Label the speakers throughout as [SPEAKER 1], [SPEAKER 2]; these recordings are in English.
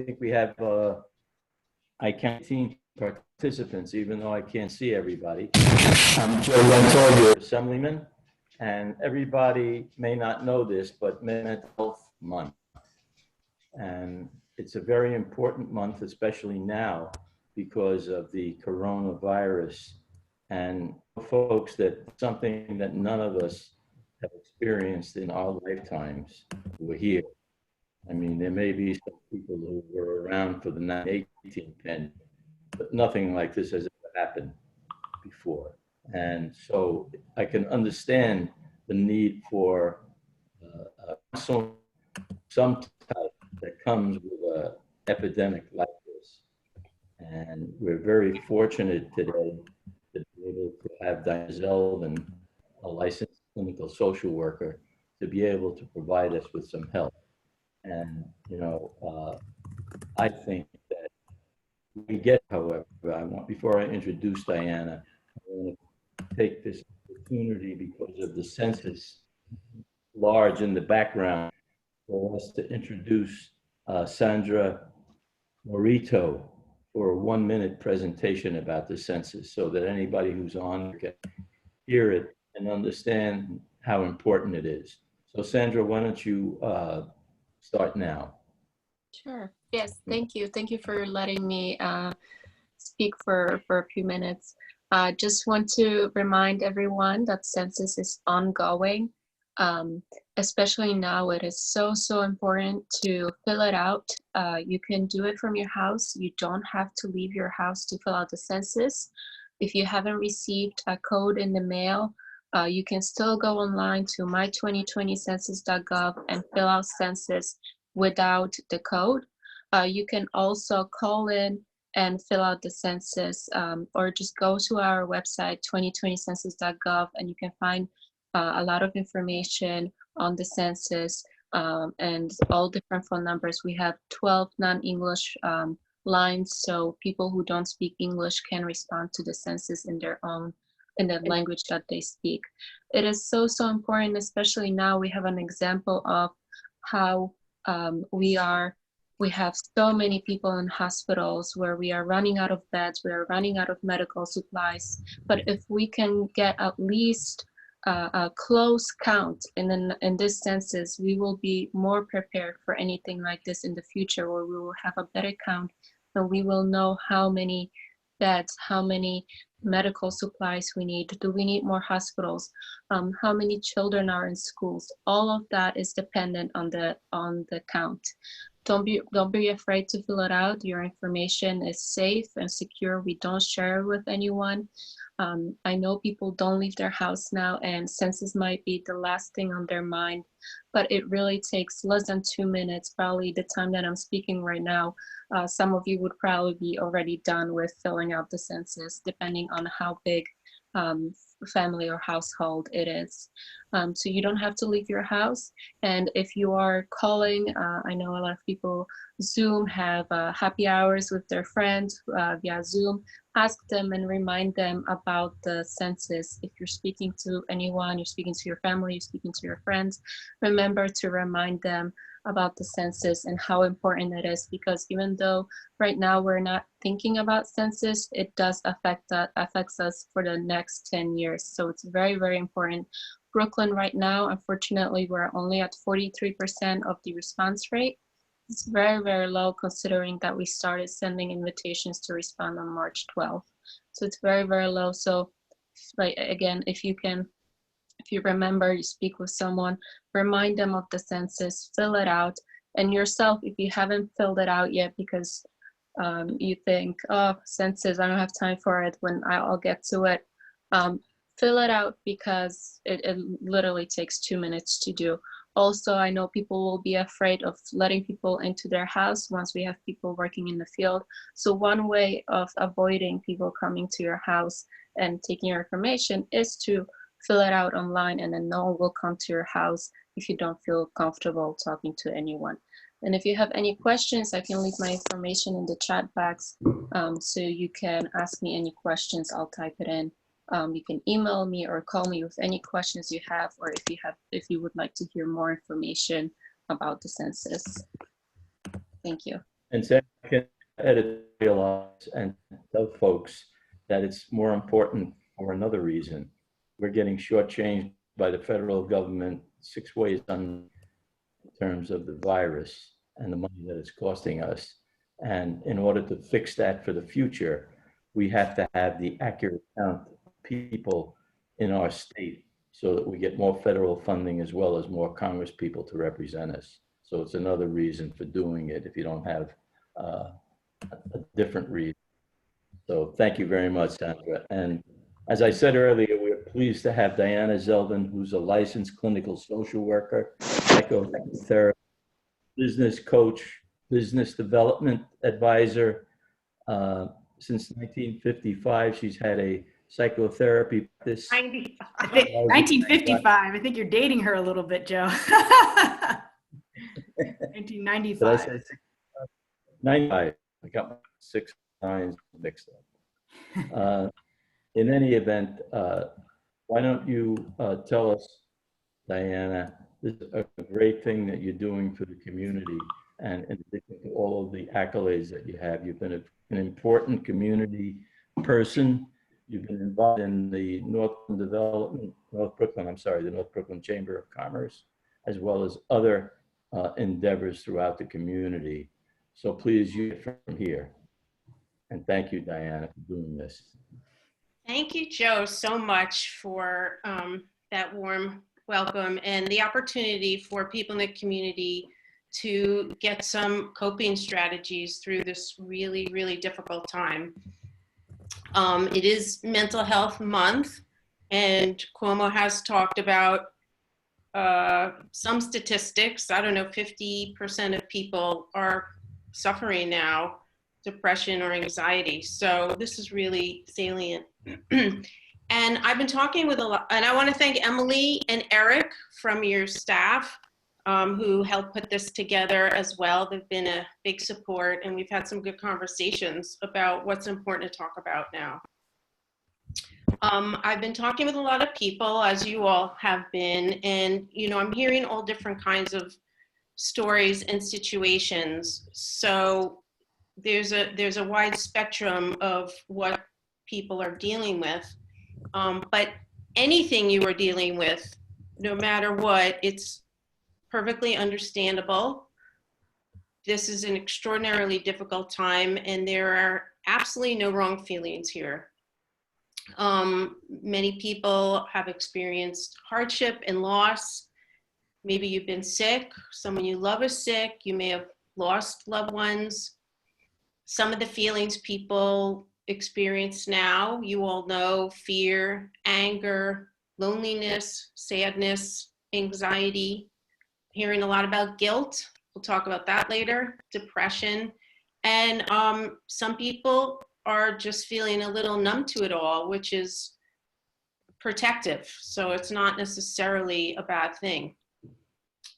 [SPEAKER 1] think we have, I count 18 participants, even though I can't see everybody. I'm Joe Rental, your assemblyman, and everybody may not know this, but Mental Health Month. And it's a very important month, especially now, because of the coronavirus. And folks, that something that none of us have experienced in our lifetimes were here. I mean, there may be some people who were around for the 1918 pandemic, but nothing like this has ever happened before. And so I can understand the need for some type that comes with an epidemic like this. And we're very fortunate today to be able to have Diane Zeldin, a licensed clinical social worker, to be able to provide us with some help. And, I think that we get, however, before I introduce Diana, I want to take this opportunity because of the census large in the background for us to introduce Sandra Morito for a 1-minute presentation about the census so that anybody who's on can hear it and understand how important it is. So Sandra, why don't you start now?
[SPEAKER 2] Sure. Yes, thank you. Thank you for letting me speak for a few minutes. Just want to remind everyone that census is ongoing. Especially now, it is so important to fill it out. You can do it from your house. You don't have to leave your house to fill out the census. If you haven't received a code in the mail, you can still go online to my2020census.gov and fill out census without the code. You can also call in and fill out the census, or just go to our website 2020census.gov and you can find a lot of information on the census and all different phone numbers. We have 12 non-English lines, so people who don't speak English can respond to the census in their own, in the language that they speak. It is so important, especially now we have an example of how we have so many people in hospitals where we are running out of beds, we are running out of medical supplies. But if we can get at least a close count in this census, we will be more prepared for anything like this in the future, where we will have a better count and we will know how many beds, how many medical supplies we need. Do we need more hospitals? How many children are in schools? All of that is dependent on the count. Don't be afraid to fill it out. Your information is safe and secure. We don't share it with anyone. I know people don't leave their house now, and census might be the last thing on their mind, but it really takes less than 2 minutes, probably the time that I'm speaking right now. Some of you would probably be already done with filling out the census, depending on how big family or household it is. So you don't have to leave your house. And if you are calling, I know a lot of people Zoom have happy hours with their friends via Zoom. Ask them and remind them about the census. If you're speaking to anyone, you're speaking to your family, you're speaking to your friends, remember to remind them about the census and how important it is, because even though right now we're not thinking about census, it does affects us for the next 10 years. So it's very important. Brooklyn right now, unfortunately, we're only at 43% of the response rate. It's very low considering that we started sending invitations to respond on March 12th. So it's very low. So like, again, if you remember, you speak with someone, remind them of the census, fill it out. And yourself, if you haven't filled it out yet because you think, oh, census, I don't have time for it, when I'll get to it. Fill it out, because it literally takes 2 minutes to do. Also, I know people will be afraid of letting people into their house once we have people working in the field. So one way of avoiding people coming to your house and taking your information is to fill it out online, and then no one will come to your house if you don't feel comfortable talking to anyone. And if you have any questions, I can leave my information in the chat box, so you can ask me any questions. I'll type it in. You can email me or call me with any questions you have, or if you would like to hear more information about the census. Thank you.
[SPEAKER 1] And so I can editorialize and tell folks that it's more important for another reason. We're getting shortchanged by the federal government 6 ways in terms of the virus and the money that it's costing us. And in order to fix that for the future, we have to have the accurate count of people in our state so that we get more federal funding as well as more Congress people to represent us. So it's another reason for doing it if you don't have uh, a different reason. So thank you very much, Sandra. And as I said earlier, we're pleased to have Diana Zeldin, who's a licensed clinical social worker, psychotherapist, business coach, business development advisor. Since 1955, she's had a psychotherapy practice.
[SPEAKER 3] 1955. I think you're dating her a little bit, Joe.
[SPEAKER 1] Did I
[SPEAKER 3] 1995.
[SPEAKER 1] say 95? I got my 6 nines mixed up. In any event, why don't you tell us, Diana, this is a great thing that you're doing for the community, and in addition to all of the accolades that you have, you've been an important community person. You've been involved in the North Brooklyn Chamber of Commerce, as well as other endeavors throughout the community. So please use it from here. And thank you, Diana, for doing this.
[SPEAKER 4] Thank you, Joe, so much for that warm welcome and the opportunity for people in the community to get some coping strategies through this really, really difficult time. It is Mental Health Month, and Cuomo has talked about some statistics. I don't know, 50% of people are suffering now depression or anxiety. So this is really salient. And I've been talking with a lot, and I want to thank Emily and Eric from your staff who helped put this together as well. They've been a big support, and we've had some good conversations about what's important to talk about now. I've been talking with a lot of people, as you all have been, and I'm hearing all different kinds of stories and situations. So there's a wide spectrum of what people are dealing with. But anything you are dealing with, no matter what, it's perfectly understandable. This is an extraordinarily difficult time, and there are absolutely no wrong feelings here. Many people have experienced hardship and loss. Maybe you've been sick, someone you love is sick, you may have lost loved ones. Some of the feelings people experience now, you all know: fear, anger, loneliness, sadness, anxiety. Hearing a lot about guilt. We'll talk about that later. Depression. And some people are just feeling a little numb to it all, which is protective. So it's not necessarily a bad thing.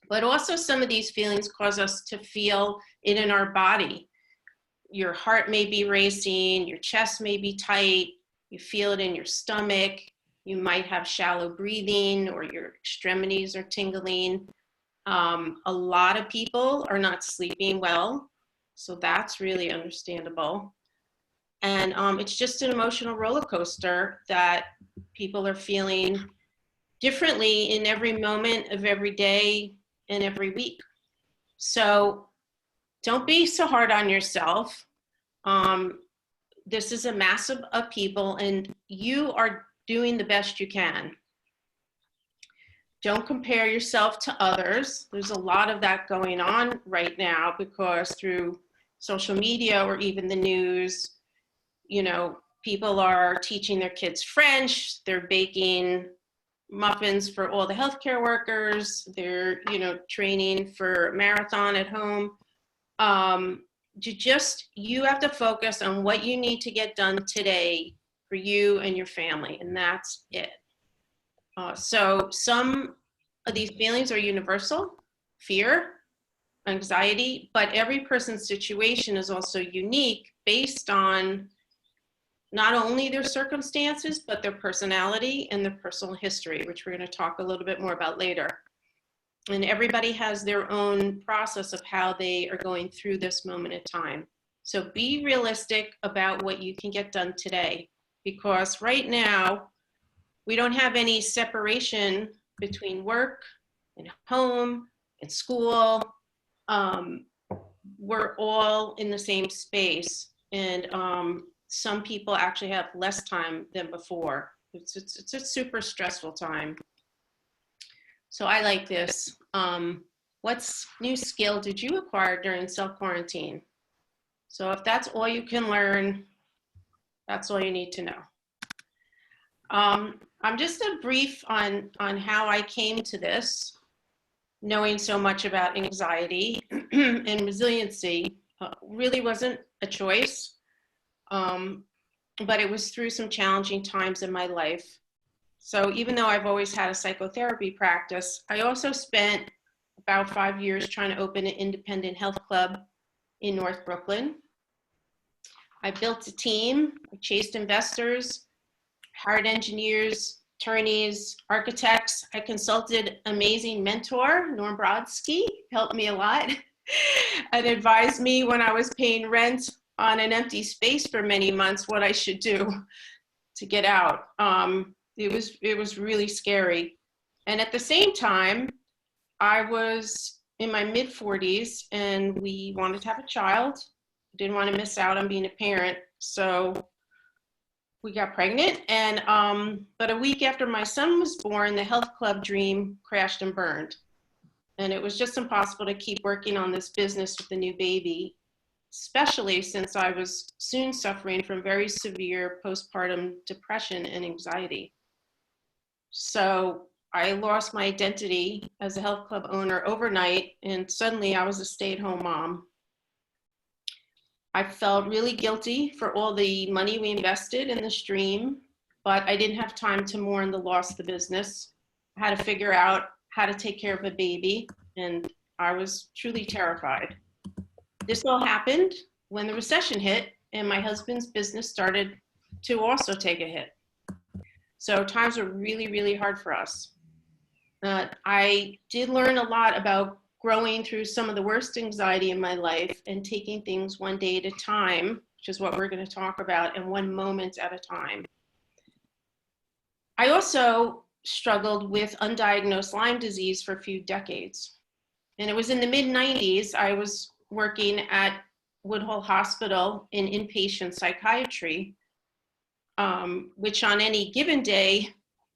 [SPEAKER 4] But also some of these feelings cause us to feel it in our body. Your heart may be racing, your chest may be tight, you feel it in your stomach, you might have shallow breathing, or your extremities are tingling. A lot of people are not sleeping well, so that's really understandable. And it's just an emotional roller coaster that people are feeling differently in every moment of every day and every week. So don't be so hard on yourself. This is a massive upheaval, and you are doing the best you can. Don't compare yourself to others. There's a lot of that going on right now, because through social media or even the news, people are teaching their kids French, they're baking muffins for all the healthcare workers, they're, training for a marathon at home. You have to focus on what you need to get done today for you and your family, and that's it. So some of these feelings are universal: fear, anxiety, but every person's situation is also unique based on not only their circumstances, but their personality and their personal history, which we're going to talk a little bit more about later. And everybody has their own process of how they are going through this moment in time. So be realistic about what you can get done today, because right now we don't have any separation between work and home and school. We're all in the same space, and some people actually have less time than before. It's a super stressful time. So I like this. What new skill did you acquire during self-quarantine? So if that's all you can learn, that's all you need to know. I'm just a brief on how I came to this, knowing so much about anxiety and resiliency. Really wasn't a choice, but it was through some challenging times in my life. So even though I've always had a psychotherapy practice, I also spent about 5 years trying to open an independent health club in North Brooklyn. I built a team, I chased investors, hired engineers, attorneys, architects. I consulted amazing mentor, Norm Brodsky, helped me a lot, and advised me when I was paying rent on an empty space for many months what I should do to get out. It was really scary. And at the same time, I was in my mid-40s and we wanted to have a child. Didn't want to miss out on being a parent. So we got pregnant, and but a week after my son was born, the health club dream crashed and burned. And it was just impossible to keep working on this business with the new baby, especially since I was soon suffering from very severe postpartum depression and anxiety. So I lost my identity as a health club owner overnight, and suddenly I was a stay-at-home mom. I felt really guilty for all the money we invested in this dream, but I didn't have time to mourn the loss of the business. I had to figure out how to take care of a baby, and I was truly terrified. This all happened when the recession hit and my husband's business started to also take a hit. So times were really, really hard for us. I did learn a lot about growing through some of the worst anxiety in my life and taking things one day at a time, which is what we're going to talk about, and one moment at a time. I also struggled with undiagnosed Lyme disease for a few decades. And it was in the mid-90s, I was working at Woodhull Hospital in inpatient psychiatry, which on any given day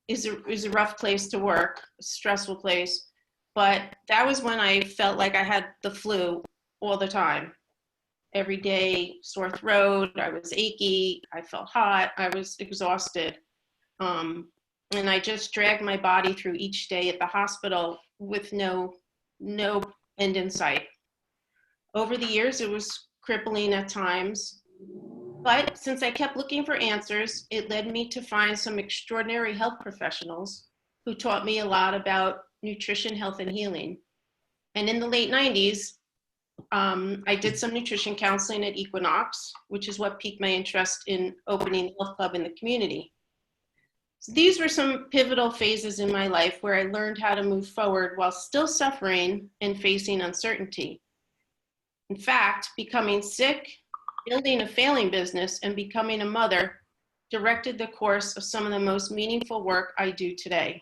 [SPEAKER 4] is a rough place to work, a stressful place. But that was when I felt like I had the flu all the time. Every day, sore throat, I was achy, I felt hot, I was exhausted. And I just dragged my body through each day at the hospital with no end in sight. Over the years, it was crippling at times. But since I kept looking for answers, it led me to find some extraordinary health professionals who taught me a lot about nutrition, health, and healing. And in the late 90s, I did some nutrition counseling at Equinox, which is what piqued my interest in opening a health club in the community. So these were some pivotal phases in my life where I learned how to move forward while still suffering and facing uncertainty. In fact, becoming sick, building a failing business, and becoming a mother directed the course of some of the most meaningful work I do today.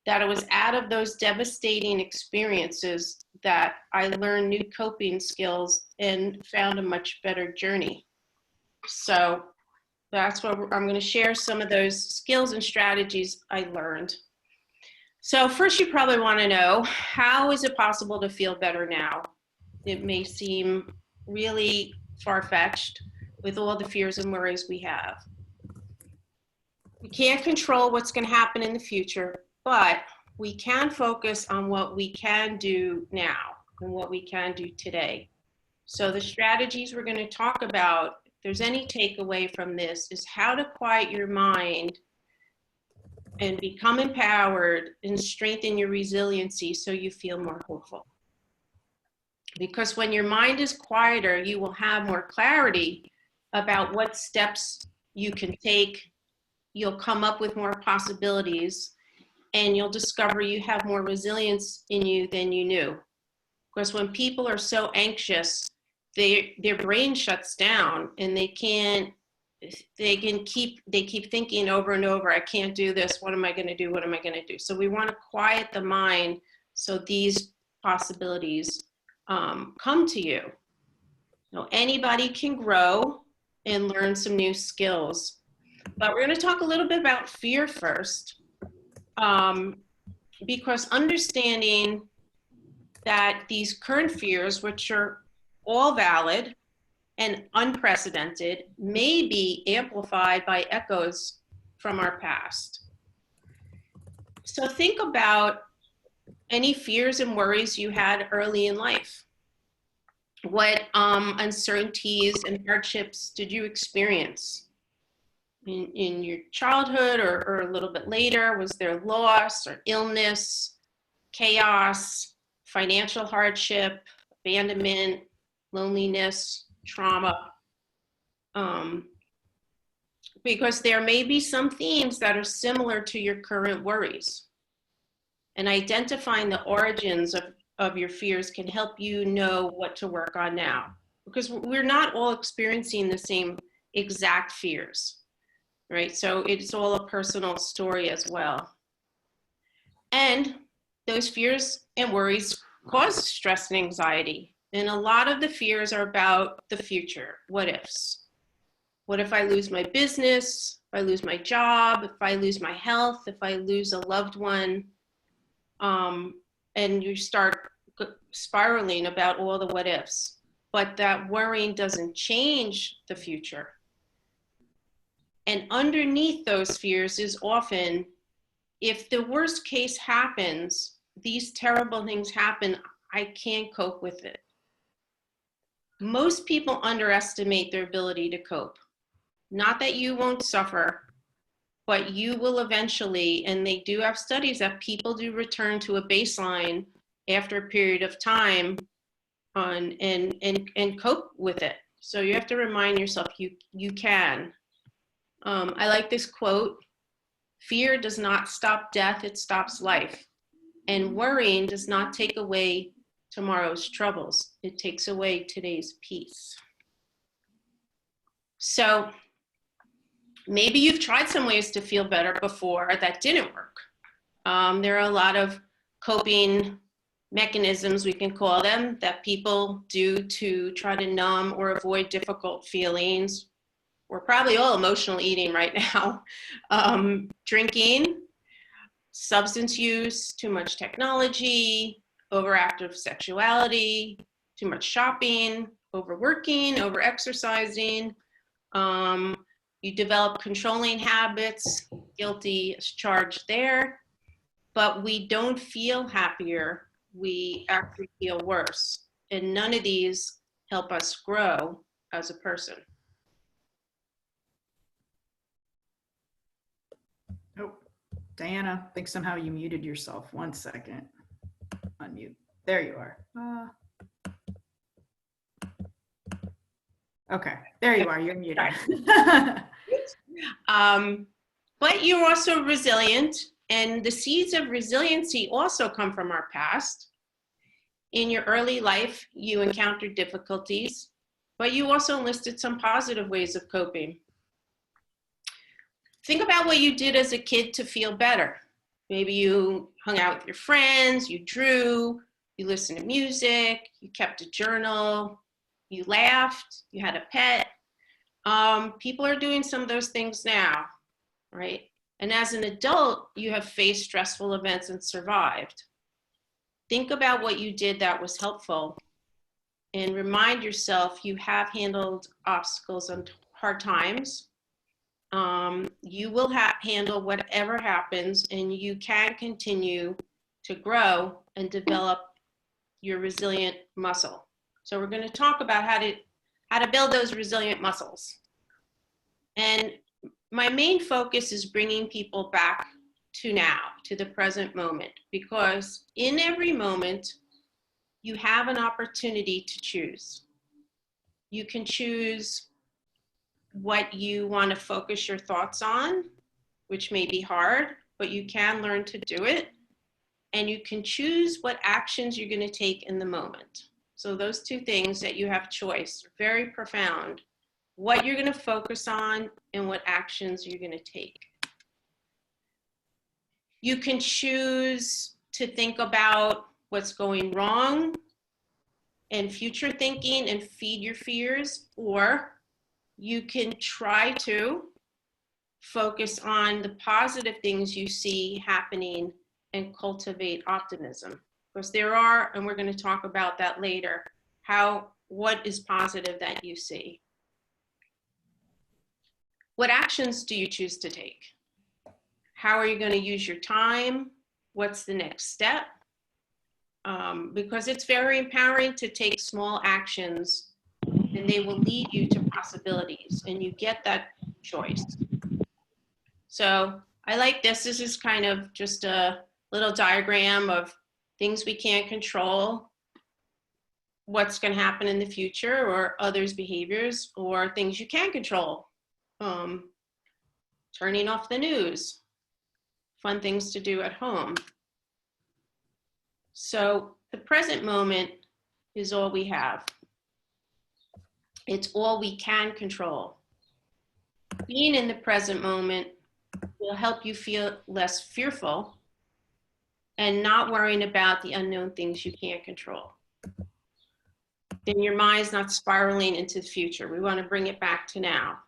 [SPEAKER 4] That it was out of those devastating experiences that I learned new coping skills and found a much better journey. So that's what I'm going to share, some of those skills and strategies I learned. So first, you probably want to know, how is it possible to feel better now? It may seem really far-fetched with all the fears and worries we have. We can't control what's going to happen in the future, but we can focus on what we can do now and what we can do today. So the strategies we're going to talk about, if there's any takeaway from this, is how to quiet your mind and become empowered and strengthen your resiliency so you feel more hopeful. Because when your mind is quieter, you will have more clarity about what steps you can take. You'll come up with more possibilities, and you'll discover you have more resilience in you than you knew. Because when people are so anxious, their brain shuts down and they keep thinking over and over, I can't do this, what am I going to do, what am I going to do? So we want to quiet the mind so these possibilities come to you. Now, anybody can grow and learn some new skills, but we're going to talk a little bit about fear first, because understanding that these current fears, which are all valid and unprecedented, may be amplified by echoes from our past. So think about any fears and worries you had early in life. What uncertainties and hardships did you experience in your childhood or a little bit later? Was there loss or illness, chaos, financial hardship, abandonment, loneliness, trauma? Because there may be some themes that are similar to your current worries. And identifying the origins of your fears can help you know what to work on now. Because we're not all experiencing the same exact fears, right? So it's all a personal story as well. And those fears and worries cause stress and anxiety. And a lot of the fears are about the future. What ifs? What if I lose my business? If I lose my job? If I lose my health? If I lose a loved one? And you start spiraling about all the what ifs. But that worrying doesn't change the future. And underneath those fears is often, if the worst case happens, these terrible things happen, I can't cope with it. Most people underestimate their ability to cope. Not that you won't suffer, but you will eventually, and they do have studies that people do return to a baseline after a period of time and cope with it. So you have to remind yourself you can. I like this quote: fear does not stop death, it stops life. And worrying does not take away tomorrow's troubles, it takes away today's peace. So maybe you've tried some ways to feel better before that didn't work. There are a lot of coping mechanisms, we can call them, that people do to try to numb or avoid difficult feelings. We're probably all emotional eating right now. Drinking, substance use, too much technology, overactive sexuality, too much shopping, overworking, overexercising. You develop controlling habits, guilty as charged there, but we don't feel happier, we actually feel worse. And none of these help us grow as a person.
[SPEAKER 3] Oh, Diana, I think somehow you muted yourself. 1 second. Unmute. There you are. Okay, there you are. You're muted.
[SPEAKER 4] But you're also resilient, and the seeds of resiliency also come from our past. In your early life, you encountered difficulties, but you also listed some positive ways of coping. Think about what you did as a kid to feel better. Maybe you hung out with your friends, you drew, you listened to music, you kept a journal, you laughed, you had a pet. People are doing some of those things now, right? And as an adult, you have faced stressful events and survived. Think about what you did that was helpful and remind yourself you have handled obstacles and hard times. You will handle whatever happens, and you can continue to grow and develop your resilient muscle. So we're going to talk about how to build those resilient muscles. And my main focus is bringing people back to now, to the present moment, because in every moment, you have an opportunity to choose. You can choose what you want to focus your thoughts on, which may be hard, but you can learn to do it. And you can choose what actions you're going to take in the moment. So those two things that you have choice are very profound. What you're going to focus on and what actions you're going to take. You can choose to think about what's going wrong and future thinking and feed your fears, or you can try to focus on the positive things you see happening and cultivate optimism. Because there are, and we're going to talk about that later, what is positive that you see. What actions do you choose to take? How are you going to use your time? What's the next step? Because it's very empowering to take small actions, and they will lead you to possibilities, and you get that choice. So I like this. This is kind of just a little diagram of things we can't control, what's going to happen in the future, or others' behaviors, or things you can control. Turning off the news, fun things to do at home. So the present moment is all we have. It's all we can control. Being in the present moment will help you feel less fearful and not worrying about the unknown things you can't control. Then your mind's not spiraling into the future. We want to bring it back to now.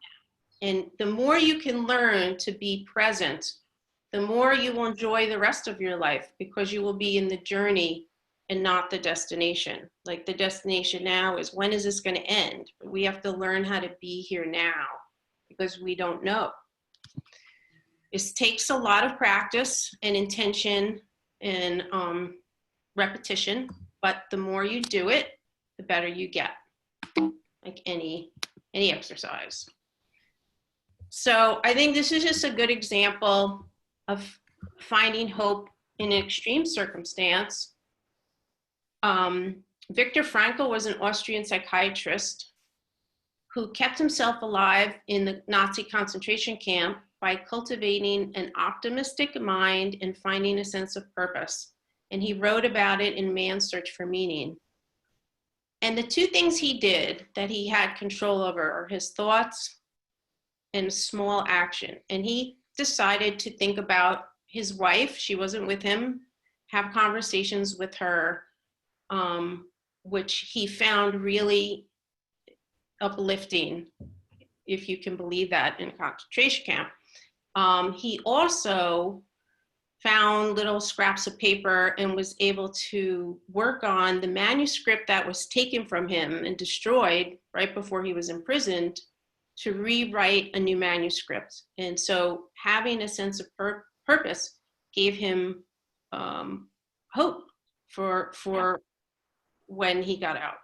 [SPEAKER 4] And the more you can learn to be present, the more you will enjoy the rest of your life, because you will be in the journey and not the destination. Like the destination now is, when is this going to end? But we have to learn how to be here now, because we don't know. This takes a lot of practice and intention and repetition, but the more you do it, the better you get, like any exercise. So I think this is just a good example of finding hope in an extreme circumstance. Viktor Frankl was an Austrian psychiatrist who kept himself alive in the Nazi concentration camp by cultivating an optimistic mind and finding a sense of purpose. And he wrote about it in Man's Search for Meaning. And the two things he did that he had control over are his thoughts and small action. And he decided to think about his wife. She wasn't with him. Have conversations with her, which he found really uplifting, if you can believe that, in a concentration camp. He also found little scraps of paper and was able to work on the manuscript that was taken from him and destroyed right before he was imprisoned, to rewrite a new manuscript. And so having a sense of purpose gave him hope for when he got out.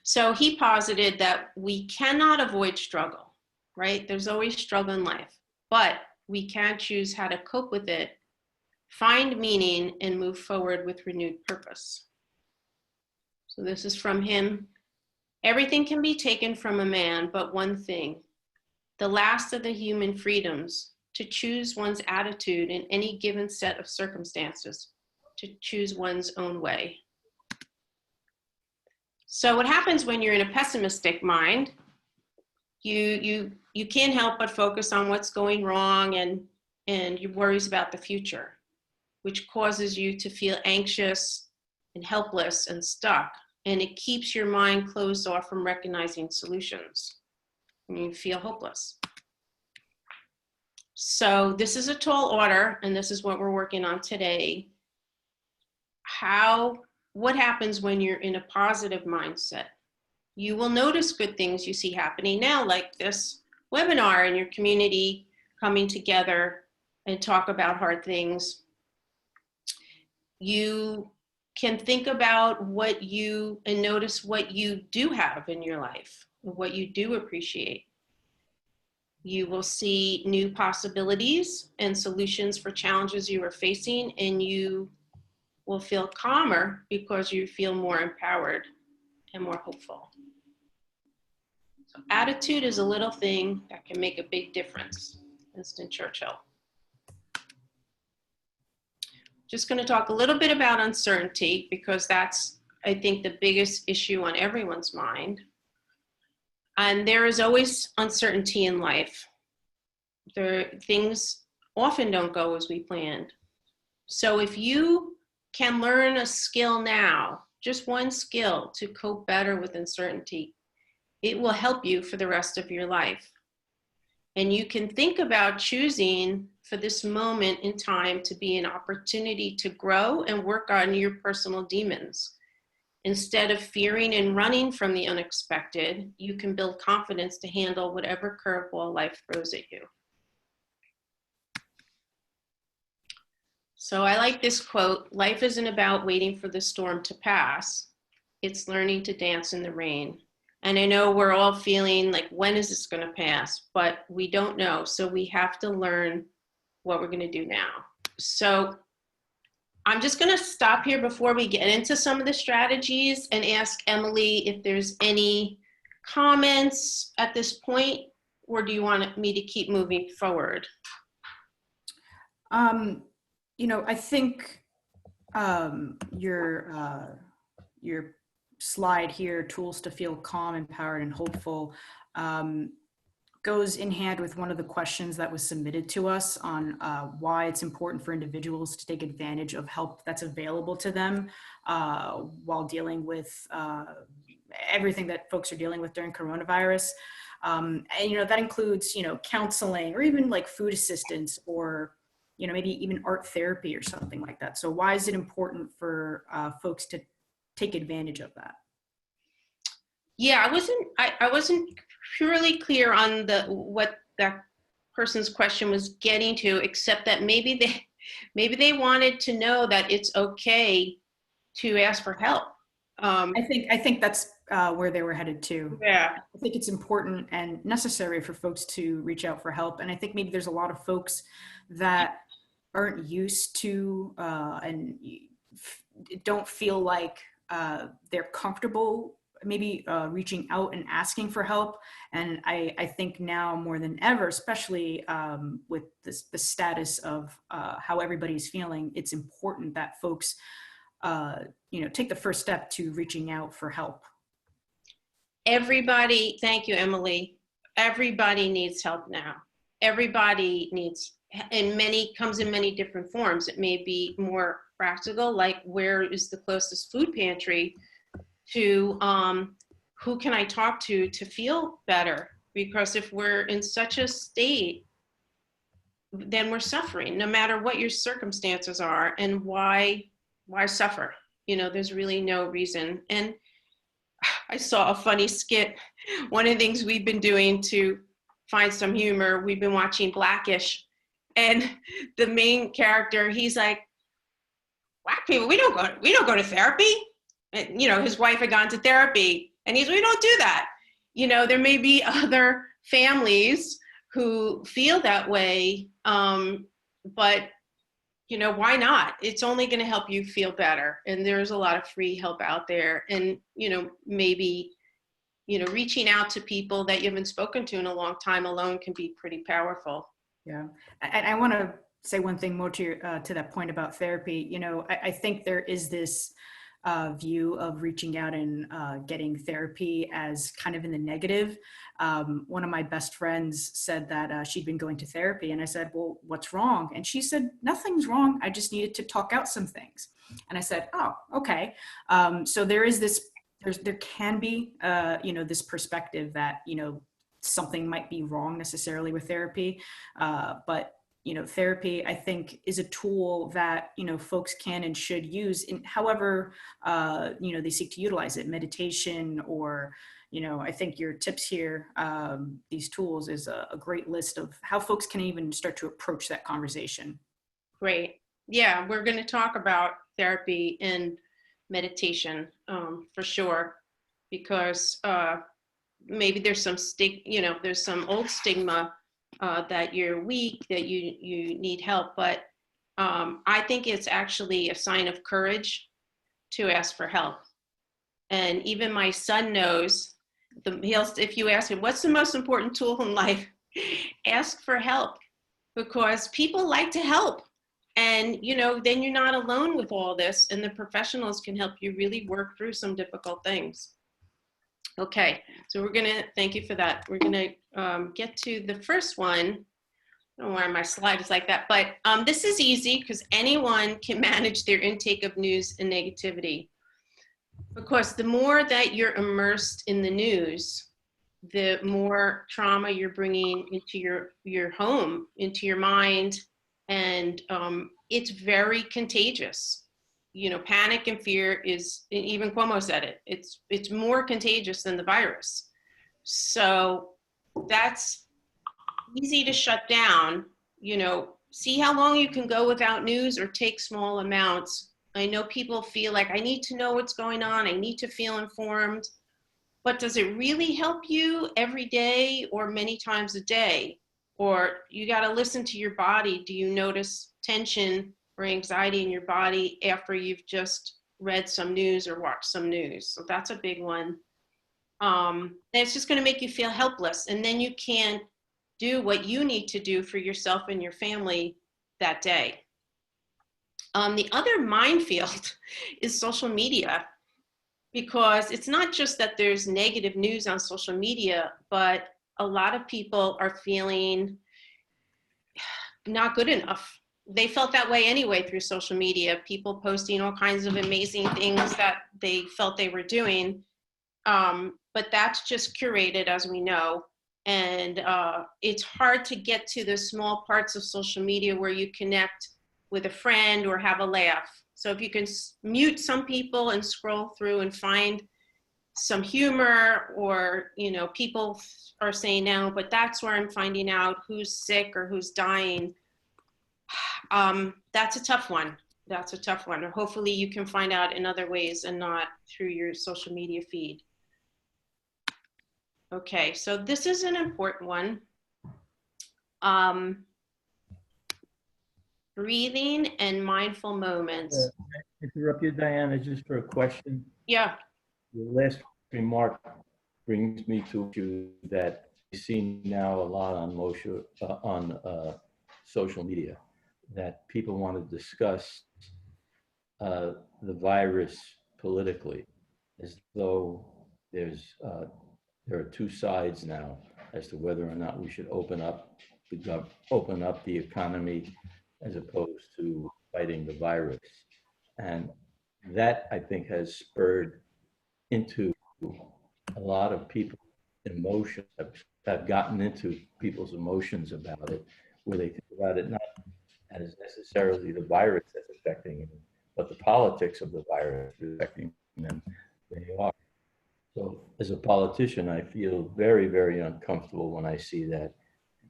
[SPEAKER 4] So he posited that we cannot avoid struggle, right? There's always struggle in life, but we can choose how to cope with it, find meaning, and move forward with renewed purpose. So this is from him. Everything can be taken from a man, but one thing, the last of the human freedoms, to choose one's attitude in any given set of circumstances, to choose one's own way. So what happens when you're in a pessimistic mind, you can't help but focus on what's going wrong and your worries about the future, which causes you to feel anxious and helpless and stuck. And it keeps your mind closed off from recognizing solutions. And you feel hopeless. So this is a tall order, and this is what we're working on today. What happens when you're in a positive mindset? You will notice good things you see happening now, like this webinar and your community coming together and talk about hard things. You can think about and notice what you do have in your life, what you do appreciate. You will see new possibilities and solutions for challenges you are facing, and you will feel calmer because you feel more empowered and more hopeful. So attitude is a little thing that can make a big difference. Winston Churchill. just going to talk a little bit about uncertainty because that's, I think, the biggest issue on everyone's mind. And there is always uncertainty in life. Things often don't go as we planned. So if you can learn a skill now, just one skill to cope better with uncertainty, it will help you for the rest of your life. And you can think about choosing for this moment in time to be an opportunity to grow and work on your personal demons. Instead of fearing and running from the unexpected, you can build confidence to handle whatever curveball life throws at you. So I like this quote, life isn't about waiting for the storm to pass. It's learning to dance in the rain. And I know we're all feeling like, when is this going to pass? But we don't know. So we have to learn what we're going to do now. So I'm just going to stop here before we get into some of the strategies and ask Emily if there's any comments at this point, or do you want me to keep moving forward?
[SPEAKER 3] You know, I think your slide here, tools to feel calm, empowered, and hopeful, goes in hand with one of the questions that was submitted to us on why it's important for individuals to take advantage of help that's available to them while dealing with everything that folks are dealing with during coronavirus. And, you know, that includes, you know, counseling or even like food assistance or, you know, maybe even art therapy or something like that. So why is it important for folks to take advantage of that?
[SPEAKER 4] Yeah, I wasn't purely clear on what that person's question was getting to, except that maybe they wanted to know that it's okay to ask for help.
[SPEAKER 3] I think that's where they were headed to.
[SPEAKER 4] Yeah.
[SPEAKER 3] I think it's important and necessary for folks to reach out for help. And I think maybe there's a lot of folks that aren't used to and don't feel like they're comfortable maybe reaching out and asking for help. And I think now more than ever, especially with the status of how everybody's feeling, it's important that folks you know, take the first step to reaching out for help.
[SPEAKER 4] Everybody, thank you, Emily. Everybody needs help now. Everybody needs, comes in many different forms. It may be more practical, like where is the closest food pantry, to who can I talk to feel better? Because if we're in such a state, then we're suffering, no matter what your circumstances are. And why suffer? You know, there's really no reason. And I saw a funny skit. One of the things we've been doing to find some humor, we've been watching Blackish, and the main character, he's like, "Black people, we don't go to therapy." And, you know, his wife had gone to therapy, and we don't do that. You know, there may be other families who feel that way, but you know, why not? It's only going to help you feel better. And there's a lot of free help out there. And, you know, maybe, you know, reaching out to people that you haven't spoken to in a long time alone can be pretty powerful.
[SPEAKER 3] Yeah. And I want to say one thing more to that point about therapy. You know, I think there is this view of reaching out and getting therapy as kind of in the negative. One of my best friends said that she'd been going to therapy, and I said, "Well, what's wrong?" And she said, "Nothing's wrong. I just needed to talk out some things." And I said, "Oh, okay." So there is this, there can be, you know, this perspective that, you know, something might be wrong necessarily with therapy, but you know, therapy, I think, is a tool that, you know, folks can and should use in however, you know, they seek to utilize it, meditation, or, you know, I think your tips here, these tools, is a great list of how folks can even start to approach that conversation.
[SPEAKER 4] Great. Yeah, we're going to talk about therapy and meditation for sure, because maybe there's some there's some old stigma that you're weak, that you need help. But I think it's actually a sign of courage to ask for help. And even my son knows, if you ask him, what's the most important tool in life? Ask for help, because people like to help. And, you know, then you're not alone with all this, and the professionals can help you really work through some difficult things. Okay, so we're gonna, thank you for that. We're gonna get to the first one. I don't know why my slide is like that, but this is easy because anyone can manage their intake of news and negativity. Of course, the more that you're immersed in the news, the more trauma you're bringing into your home, into your mind, and it's very contagious. You know, panic and fear is, even Cuomo said it, it's more contagious than the virus. So that's easy to shut down. You know, see how long you can go without news or take small amounts. I know people feel like I need to know what's going on, I need to feel informed, but does it really help you every day or many times a day? Or you got to listen to your body. Do you notice tension or anxiety in your body after you've just read some news or watched some news? So that's a big one. It's just going to make you feel helpless, and then you can't do what you need to do for yourself and your family that day. The other minefield is social media, because it's not just that there's negative news on social media, but a lot of people are feeling not good enough. They felt that way anyway through social media, people posting all kinds of amazing things that they felt they were doing. But that's just curated, as we know. And it's hard to get to the small parts of social media where you connect with a friend or have a laugh. So if you can mute some people and scroll through and find some humor, or, you know, people are saying now, but that's where I'm finding out who's sick or who's dying. That's a tough one. That's a tough one. Or hopefully you can find out in other ways and not through your social media feed. Okay, so this is an important one. Breathing and mindful moments.
[SPEAKER 1] Interrupt you, Diana, just for a question.
[SPEAKER 4] Yeah.
[SPEAKER 1] Your last remark brings me to an issue that we see now a lot on social media, that people want to discuss the virus politically, as though there are two sides now as to whether or not we should open up the economy as opposed to fighting the virus. And that, I think, has spurred into a lot of people's emotions, have gotten into people's emotions about it, where they think about it not as necessarily the virus that's affecting them, but the politics of the virus affecting them. They are. So as a politician, I feel very, very uncomfortable when I see that,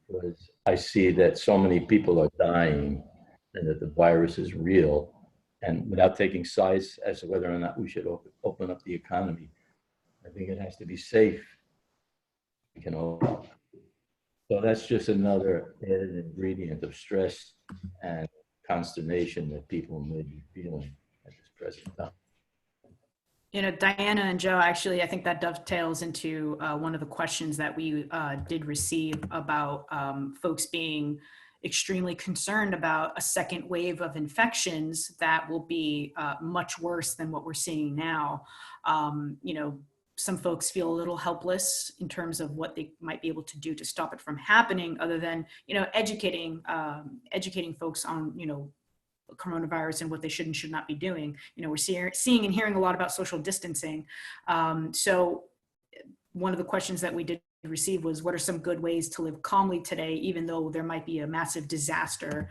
[SPEAKER 1] because I see that so many people are dying and that the virus is real. And without taking sides as to whether or not we should open up the economy, I think it has to be safe. We can open up. So that's just another added ingredient of stress and consternation that people may be feeling at this present time.
[SPEAKER 3] You know, Diana and Joe, actually, I think that dovetails into one of the questions that we did receive about folks being extremely concerned about a second wave of infections that will be much worse than what we're seeing now. You know, some folks feel a little helpless in terms of what they might be able to do to stop it from happening, other than, you know, educating folks on, you know, coronavirus and what they should and should not be doing. You know, we're seeing and hearing a lot about social distancing. So one of the questions that we did receive was, what are some good ways to live calmly today, even though there might be a massive disaster,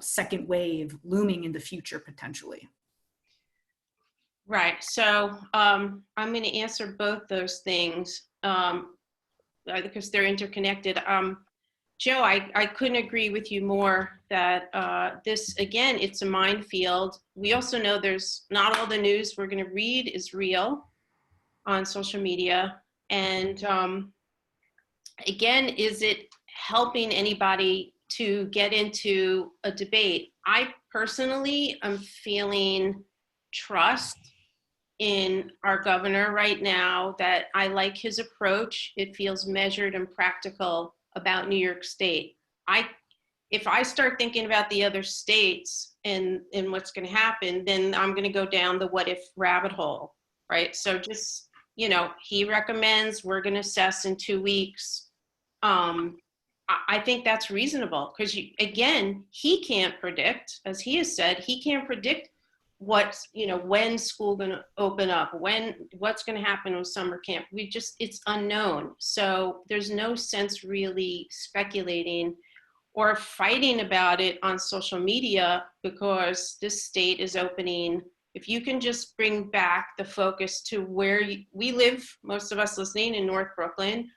[SPEAKER 3] second wave looming in the future potentially?
[SPEAKER 4] Right. So I'm going to answer both those things because they're interconnected. Joe, I couldn't agree with you more that this, again, it's a minefield. We also know there's not all the news we're going to read is real on social media. And again, is it helping anybody to get into a debate? I personally am feeling trust in our governor right now, that I like his approach. It feels measured and practical about New York State. if I start thinking about the other states and what's going to happen, then I'm going to go down the what if rabbit hole, right? So just, he recommends we're going to assess in 2 weeks. I think that's reasonable because, again, he can't predict, as he has said, he can't predict when school going to open up, what's going to happen with summer camp. It's unknown. So there's no sense really speculating or fighting about it on social media because this state is opening. If you can just bring back the focus to where we live, most of us listening in North Brooklyn,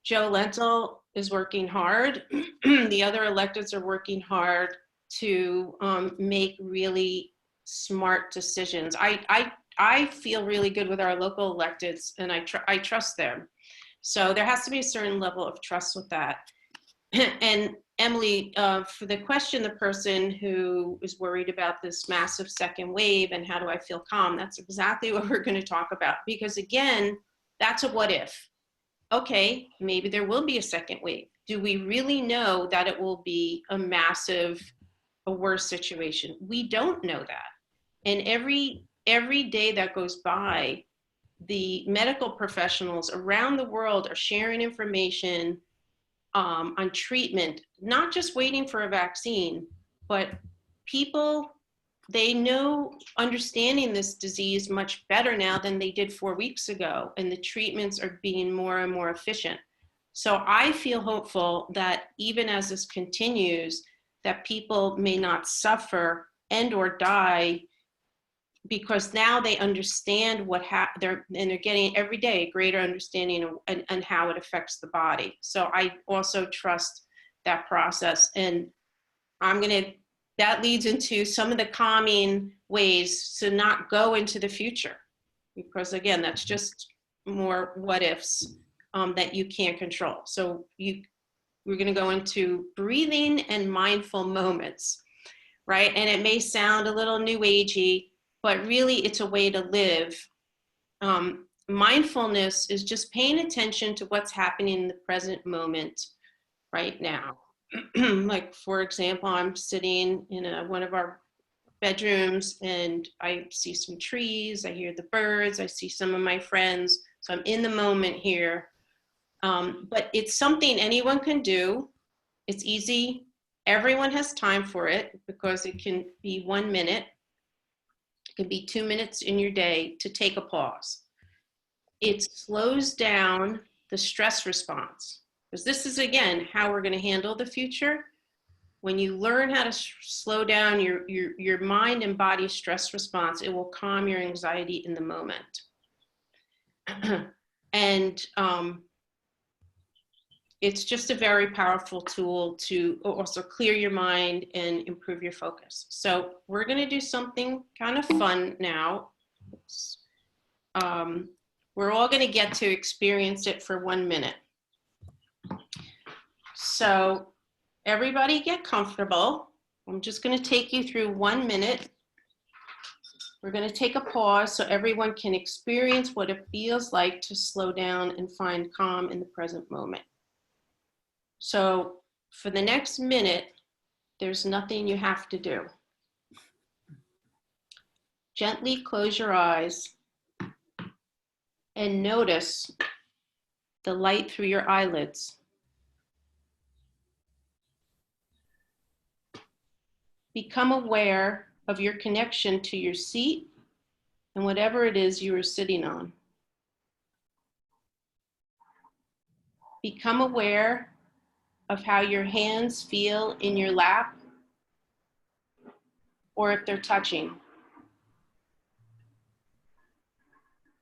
[SPEAKER 4] Joe Lentil is working hard. The other electeds are working hard to make really smart decisions. I feel really good with our local electeds, and I trust them. So there has to be a certain level of trust with that. And Emily, for the question, the person who is worried about this massive second wave and how do I feel calm, that's exactly what we're going to talk about. Because again, that's a what if. Okay, maybe there will be a second wave. Do we really know that it will be a worse situation? We don't know that. And every day that goes by, the medical professionals around the world are sharing information on treatment, not just waiting for a vaccine, but people, they know understanding this disease much better now than they did 4 weeks ago, and the treatments are being more and more efficient. So I feel hopeful that even as this continues, that people may not suffer and or die because now they understand they're getting every day a greater understanding and how it affects the body. So I also trust that process, and that leads into some of the calming ways to not go into the future, because again, that's just more what ifs that you can't control. So we're going to go into breathing and mindful moments, right? And it may sound a little new agey, but really it's a way to live. Mindfulness is just paying attention to what's happening in the present moment right now. Like, for example, I'm sitting in one of our bedrooms and I see some trees, I hear the birds, I see some of my friends. So I'm in the moment here. But it's something anyone can do. It's easy. Everyone has time for it because it can be 1 minute. It can be 2 minutes in your day to take a pause. It slows down the stress response, because this is, again, how we're going to handle the future. When you learn how to slow down your mind and body stress response, it will calm your anxiety in the moment. And it's just a very powerful tool to also clear your mind and improve your focus. So we're going to do something kind of fun now. We're all going to get to experience it for 1 minute. So everybody get comfortable. I'm just going to take you through 1 minute. We're going to take a pause so everyone can experience what it feels like to slow down and find calm in the present moment. So for the next minute, there's nothing you have to do. Gently close your eyes and notice the light through your eyelids. Become aware of your connection to your seat and whatever it is you are sitting on. Become aware of how your hands feel in your lap or if they're touching.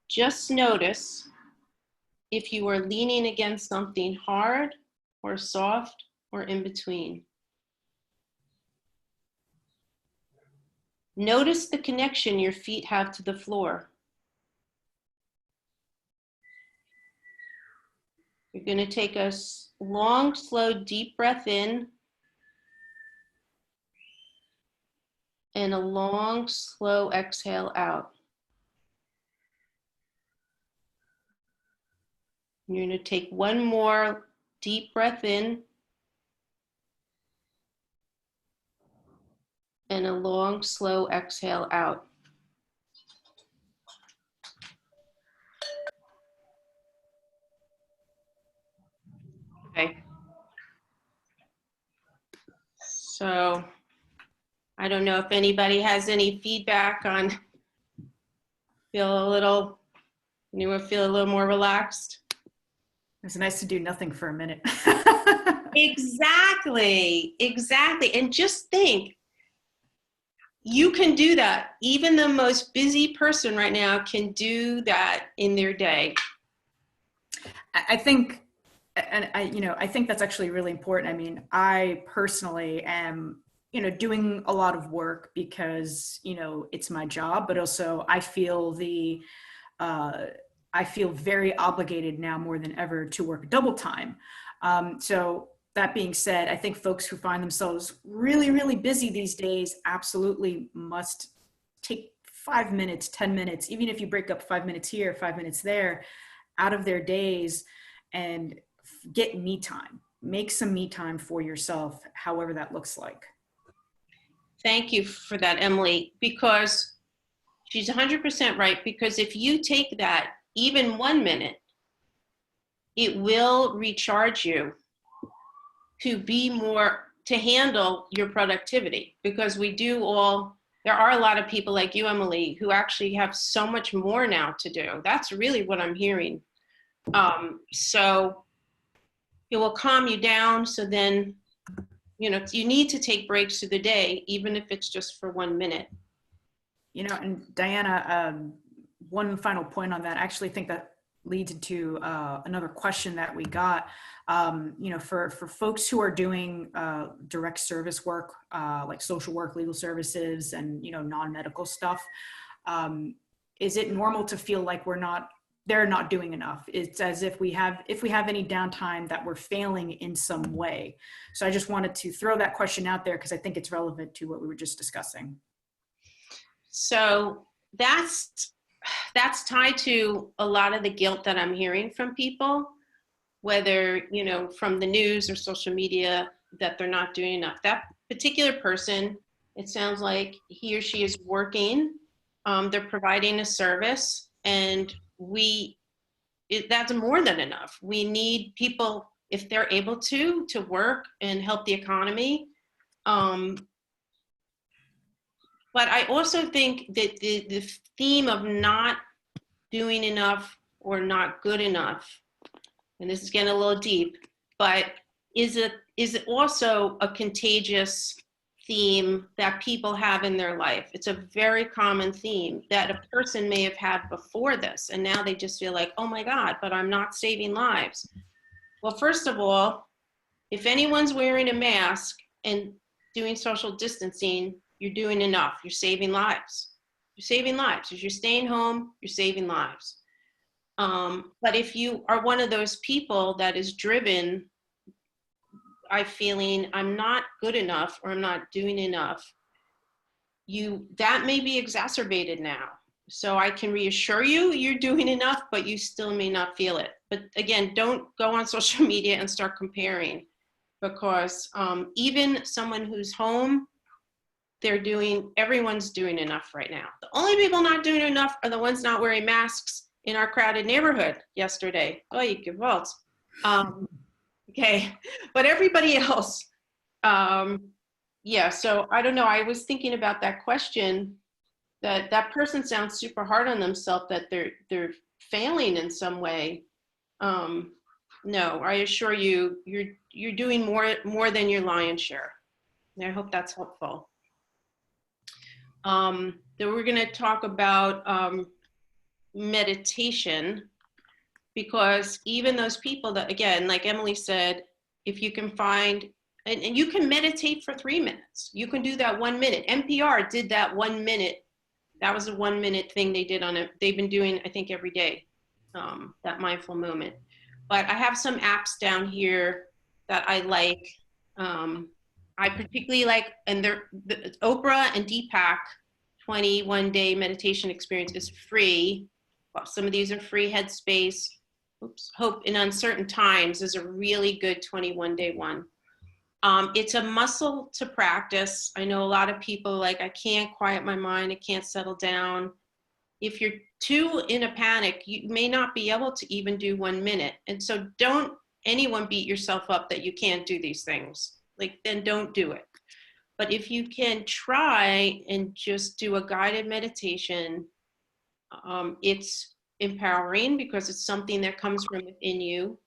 [SPEAKER 4] Just notice if you are leaning against something hard or soft or in between. Notice the connection your feet have to the floor. You're going to take a long, slow, deep breath in and a long, slow exhale out. You're going to take one more deep breath in and a long, slow exhale out. Okay. So I don't know if anybody has any feedback on anyone feel a little more relaxed?
[SPEAKER 3] It's nice to do nothing for a minute.
[SPEAKER 4] Exactly. And just think, you can do that. Even the most busy person right now can do that in their day.
[SPEAKER 3] I think, and I think that's actually really important. I mean, I personally am, doing a lot of work because, it's my job, but also I feel very obligated now more than ever to work double time. So that being said, I think folks who find themselves really, really busy these days absolutely must take 5 minutes, 10 minutes, even if you break up 5 minutes here, 5 minutes there, out of their days and get me time. Make some me time for yourself, however that looks like.
[SPEAKER 4] Thank you for that, Emily, because she's 100% right. Because if you take that even 1 minute, it will recharge you to handle your productivity. Because there are a lot of people like you, Emily, who actually have so much more now to do. That's really what I'm hearing. So it will calm you down. So then, you need to take breaks through the day, even if it's just for 1 minute.
[SPEAKER 3] And Diana, one final point on that, I actually think that leads into another question that we got. For folks who are doing direct service work, like social work, legal services, and non-medical stuff, is it normal to feel like they're not doing enough? It's as if we have any downtime that we're failing in some way. So I just wanted to throw that question out there because I think it's relevant to what we were just discussing.
[SPEAKER 4] So that's tied to a lot of the guilt that I'm hearing from people, whether, from the news or social media, that they're not doing enough. That particular person, it sounds like he or she is working, they're providing a service, and that's more than enough. We need people, if they're able to work and help the economy. But I also think that the theme of not doing enough or not good enough, and this is getting a little deep, but is it also a contagious theme that people have in their life? It's a very common theme that a person may have had before this, and now they just feel like, oh my God, but I'm not saving lives. Well, first of all, if anyone's wearing a mask and doing social distancing, you're doing enough. You're saving lives. You're saving lives. If you're staying home, you're saving lives. But if you are one of those people that is driven by feeling I'm not good enough or I'm not doing enough, that may be exacerbated now. So I can reassure you, you're doing enough, but you still may not feel it. But again, don't go on social media and start comparing, because even someone who's home, everyone's doing enough right now. The only people not doing enough are the ones not wearing masks in our crowded neighborhood yesterday. Oh, you can vote. Okay, but everybody else, yeah, so I don't know. I was thinking about that question, that person sounds super hard on themselves, that they're failing in some way. No, I assure you, you're doing more than your lion's share. And I hope that's helpful. Then we're going to talk about meditation, because even those people that, again, like Emily said, if you can find, and you can meditate for 3 minutes, you can do that 1 minute. NPR did that 1 minute. That was a 1 minute thing they did on it. They've been doing, I think, every day, that mindful moment. But I have some apps down here that I like. I particularly like, and Oprah and Deepak 21-day meditation experience is free. Well, some of these are free. Headspace, Hope in Uncertain Times is a really good 21-day one. It's a muscle to practice. I know a lot of people like, I can't quiet my mind, I can't settle down. If you're too in a panic, you may not be able to even do 1 minute. And so don't anyone beat yourself up that you can't do these things. Like, then don't do it. But if you can try and just do a guided meditation, it's empowering because it's something that comes from within you.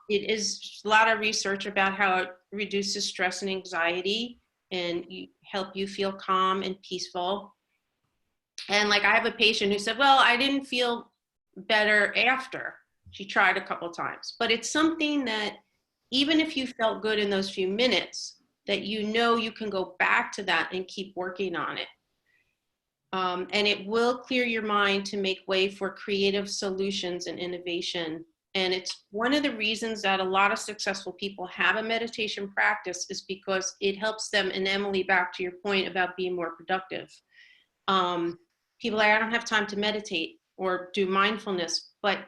[SPEAKER 4] It is a lot of research about how it reduces stress and anxiety and help you feel calm and peaceful. And like, I have a patient who said, well, I didn't feel better after. She tried a couple times, but it's something that even if you felt good in those few minutes, that you know you can go back to that and keep working on it. And it will clear your mind to make way for creative solutions and innovation. And it's one of the reasons that a lot of successful people have a meditation practice is because it helps them. And Emily, back to your point about being more productive. People are, I don't have time to meditate or do mindfulness, but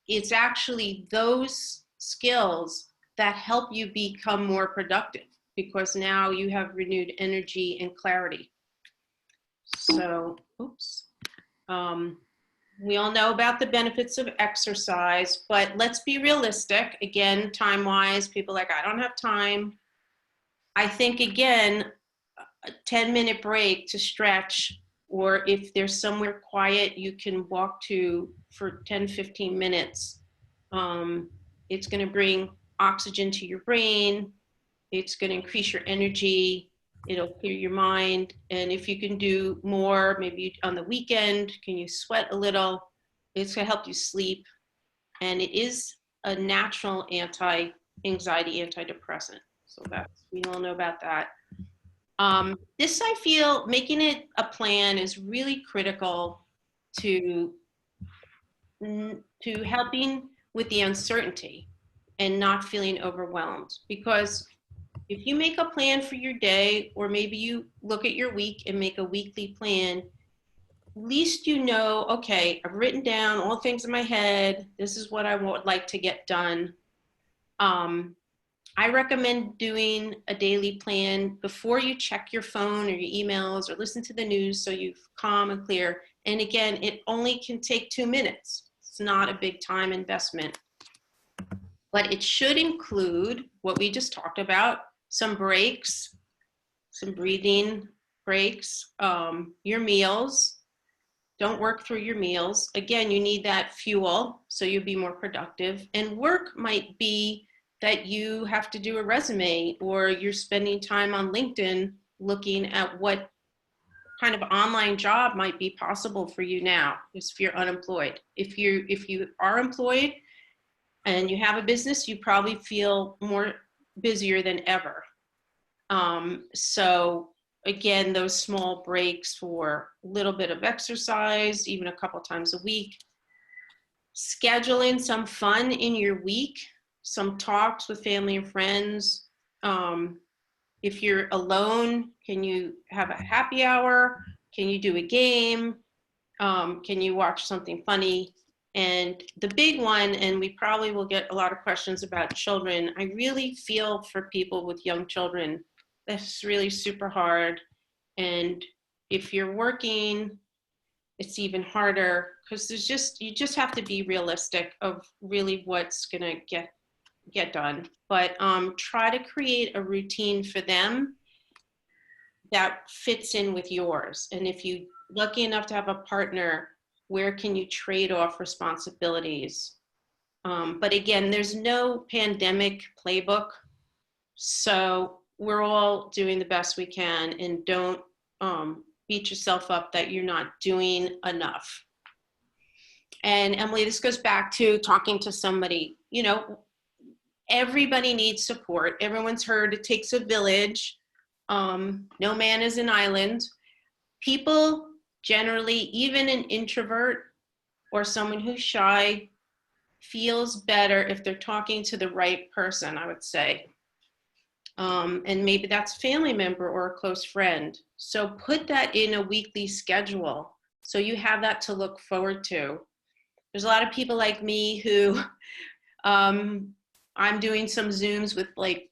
[SPEAKER 4] it's actually those skills that help you become more productive because now you have renewed energy and clarity. So, we all know about the benefits of exercise, but let's be realistic. Again, time-wise, people are like, I don't have time. I think, again, a 10-minute break to stretch, or if there's somewhere quiet you can walk to for 10, 15 minutes, it's going to bring oxygen to your brain. It's going to increase your energy. It'll clear your mind. And if you can do more, maybe on the weekend, can you sweat a little? It's going to help you sleep. And it is a natural anti-anxiety, antidepressant. So that's, we all know about that. This, I feel, making it a plan is really critical to helping with the uncertainty and not feeling overwhelmed. Because if you make a plan for your day, or maybe you look at your week and make a weekly plan, at least you know, okay, I've written down all things in my head. This is what I would like to get done. I recommend doing a daily plan before you check your phone or your emails or listen to the news, so you're calm and clear. And again, it only can take 2 minutes. It's not a big time investment, but it should include what we just talked about, some breaks, some breathing breaks, your meals. Don't work through your meals. Again, you need that fuel so you'll be more productive. And work might be that you have to do a resume, or you're spending time on LinkedIn looking at what kind of online job might be possible for you now, if you're unemployed. If you are employed and you have a business, you probably feel more busier than ever. So again, those small breaks for a little bit of exercise, even a couple times a week. Scheduling some fun in your week, some talks with family and friends. If you're alone, can you have a happy hour? Can you do a game? Can you watch something funny? And the big one, and we probably will get a lot of questions about children, I really feel for people with young children. That's really super hard. And if you're working, it's even harder, because you just have to be realistic of really what's gonna get done. But try to create a routine for them that fits in with yours. And if you're lucky enough to have a partner, where can you trade off responsibilities? But again, there's no pandemic playbook. So we're all doing the best we can, and don't beat yourself up that you're not doing enough. And Emily, this goes back to talking to somebody. You know, everybody needs support. Everyone's heard it takes a village. No man is an island. People generally, even an introvert or someone who's shy, feels better if they're talking to the right person, I would say. And maybe that's a family member or a close friend. So put that in a weekly schedule so you have that to look forward to. There's a lot of people like me who I'm doing some Zooms with like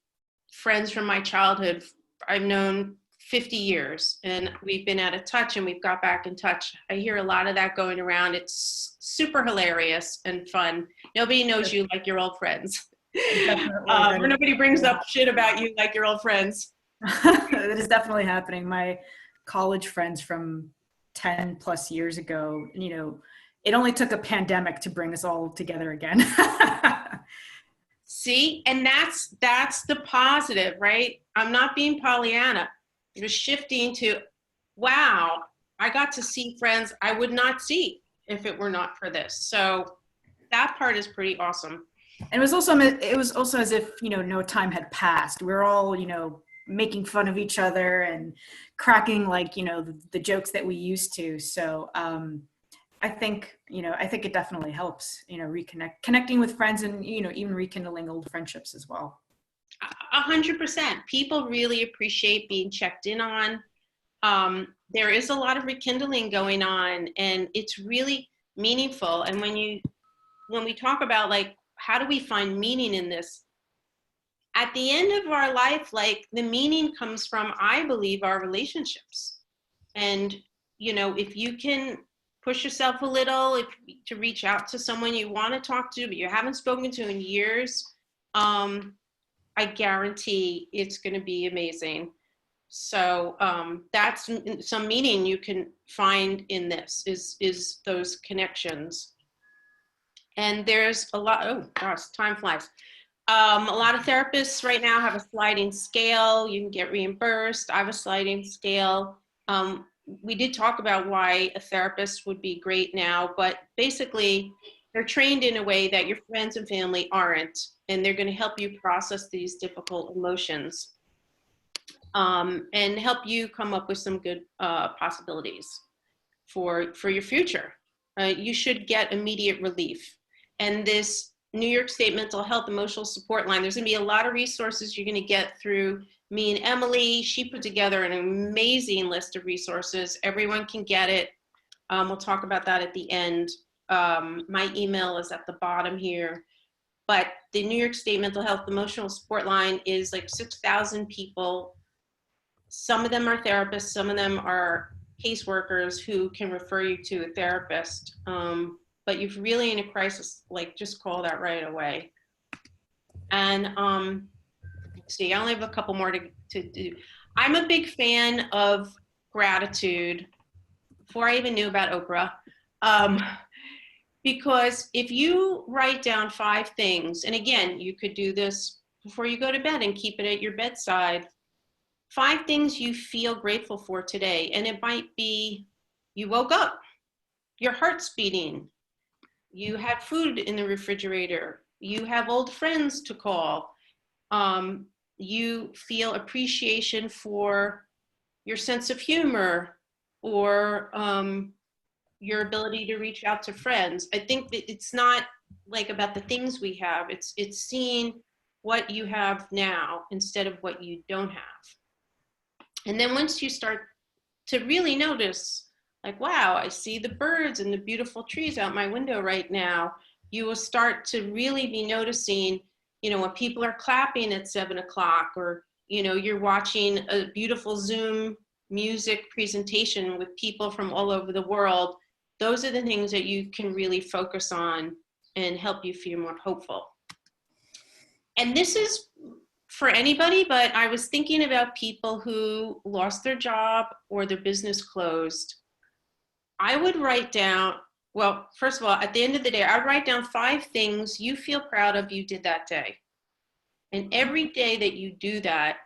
[SPEAKER 4] friends from my childhood I've known 50 years, and we've been out of touch and we've got back in touch. I hear a lot of that going around. It's super hilarious and fun. Nobody knows you like your old friends. Or nobody brings up shit about you like your old friends.
[SPEAKER 3] That is definitely happening. My college friends from 10 plus years ago, you know, it only took a pandemic to bring us all together again.
[SPEAKER 4] See, and that's the positive, right? I'm not being Pollyanna. It was shifting to, wow, I got to see friends I would not see if it were not for this. So that part is pretty awesome.
[SPEAKER 3] And it was also as if, you know, no time had passed. We're all, you know, making fun of each other and cracking, like, you know, the jokes that we used to. So I think it definitely helps, you know, connecting with friends and, you know, even rekindling old friendships as well.
[SPEAKER 4] 100%. People really appreciate being checked in on. There is a lot of rekindling going on, and it's really meaningful. And when we talk about, like, how do we find meaning in this? At the end of our life, like, the meaning comes from, I believe, our relationships. And, you know, if you can push yourself a little to reach out to someone you want to talk to, but you haven't spoken to in years, I guarantee it's going to be amazing. So that's some meaning you can find in this, is those connections. And there's a lot, oh gosh, time flies. A lot of therapists right now have a sliding scale. You can get reimbursed. I have a sliding scale. We did talk about why a therapist would be great now, but basically they're trained in a way that your friends and family aren't, and they're going to help you process these difficult emotions and help you come up with some good possibilities for your future. You should get immediate relief. And this New York State Mental Health Emotional Support Line, there's going to be a lot of resources you're going to get through me and Emily. She put together an amazing list of resources. Everyone can get it. We'll talk about that at the end. My email is at the bottom here. But the New York State Mental Health Emotional Support Line is like 6,000 people. Some of them are therapists, some of them are caseworkers who can refer you to a therapist. But if you're really in a crisis, like, just call that right away. And see, I only have a couple more to do. I'm a big fan of gratitude before I even knew about Oprah. Because if you write down 5 things, and again, you could do this before you go to bed and keep it at your bedside, 5 things you feel grateful for today. And it might be you woke up, your heart's beating, you had food in the refrigerator, you have old friends to call, you feel appreciation for your sense of humor, or your ability to reach out to friends. I think that it's not like about the things we have, it's seeing what you have now instead of what you don't have. And then once you start to really notice, like, wow, I see the birds and the beautiful trees out my window right now, you will start to really be noticing, you know, when people are clapping at 7 o'clock, or, you know, you're watching a beautiful Zoom music presentation with people from all over the world. Those are the things that you can really focus on and help you feel more hopeful. And this is for anybody, but I was thinking about people who lost their job or their business closed. I would write down, well, first of all, at the end of the day, I'd write down 5 things you feel proud of you did that day. And every day that you do that,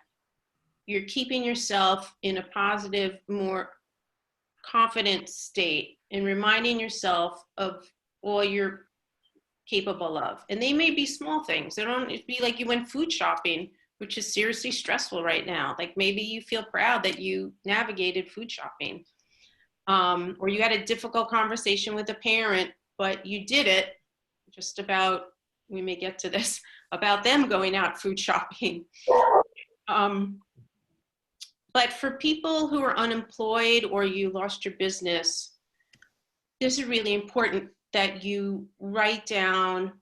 [SPEAKER 4] you're keeping yourself in a positive, more confident state, and reminding yourself of all you're capable of. And they may be small things. They don't be like you went food shopping, which is seriously stressful right now. Like, maybe you feel proud that you navigated food shopping. Or you had a difficult conversation with a parent, but you did it. Just about, we may get to this, about them going out food shopping. But for people who are unemployed or you lost your business, this is really important that you write down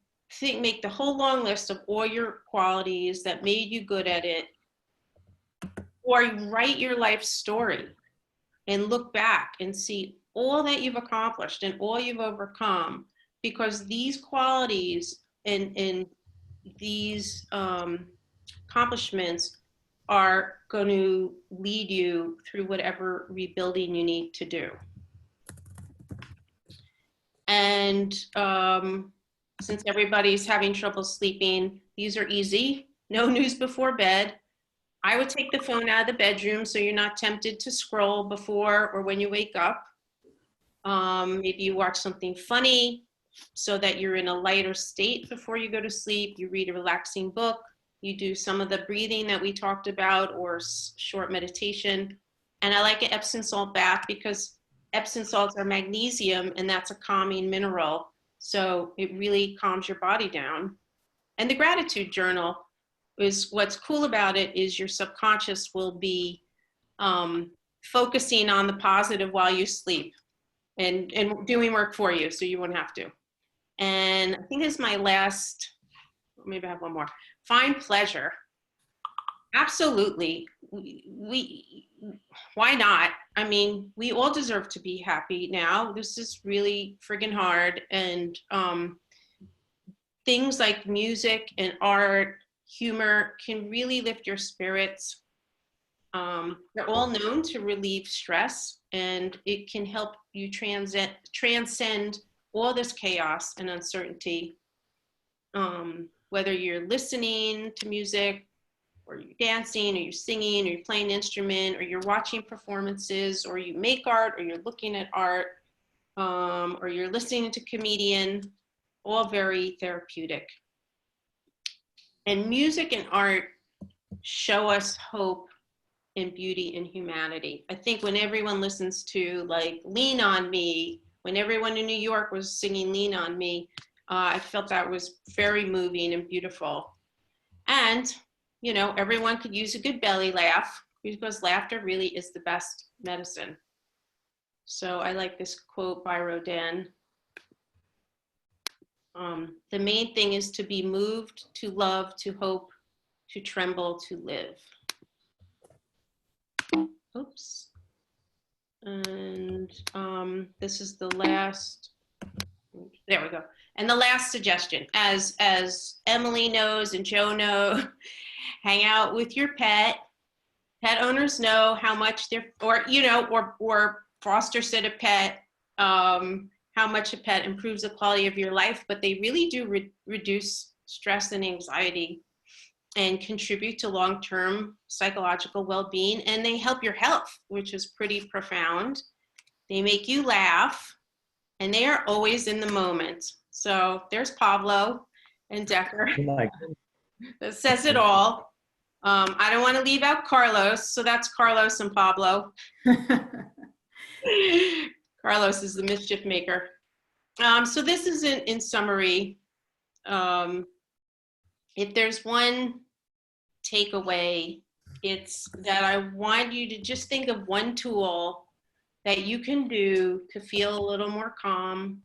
[SPEAKER 4] make the whole long list of all your qualities that made you good at it, or write your life story and look back and see all that you've accomplished and all you've overcome, because these qualities and these accomplishments are going to lead you through whatever rebuilding you need to do. And since everybody's having trouble sleeping, these are easy. No news before bed. I would take the phone out of the bedroom so you're not tempted to scroll before or when you wake up. Maybe you watch something funny so that you're in a lighter state before you go to sleep. You read a relaxing book. You do some of the breathing that we talked about, or short meditation. And I like an Epsom salt bath because Epsom salts are magnesium, and that's a calming mineral. So it really calms your body down. And the gratitude journal is, what's cool about it is your subconscious will be focusing on the positive while you sleep and doing work for you, so you won't have to. And I think this is my last, maybe I have one more. Find pleasure. Absolutely. Why not? I mean, we all deserve to be happy now. This is really friggin' hard. And things like music and art, humor can really lift your spirits. They're all known to relieve stress, and it can help you transcend all this chaos and uncertainty. Whether you're listening to music, or you're dancing, or you're singing, or you're playing an instrument, or you're watching performances, or you make art, or you're looking at art, or you're listening to a comedian, all very therapeutic. And music and art show us hope and beauty and humanity. I think when everyone listens to like Lean on Me, when everyone in New York was singing Lean on Me, I felt that was very moving and beautiful. And, you know, everyone could use a good belly laugh, because laughter really is the best medicine. So I like this quote by Rodin. The main thing is to be moved, to love, to hope, to tremble, to live. Oops. And this is the last, there we go. And the last suggestion, as Emily knows and Joe know, hang out with your pet. Pet owners know how much they're, or, you know, or foster sit a pet, how much a pet improves the quality of your life, but they really do reduce stress and anxiety and contribute to long-term psychological well-being, and they help your health, which is pretty profound. They make you laugh, and they are always in the moment. So there's Pablo and Decker. That says it all. I don't want to leave out Carlos, so that's Carlos and Pablo. Carlos is the mischief maker. So this is in summary. If there's one takeaway, it's that I want you to just think of one tool that you can do to feel a little more calm.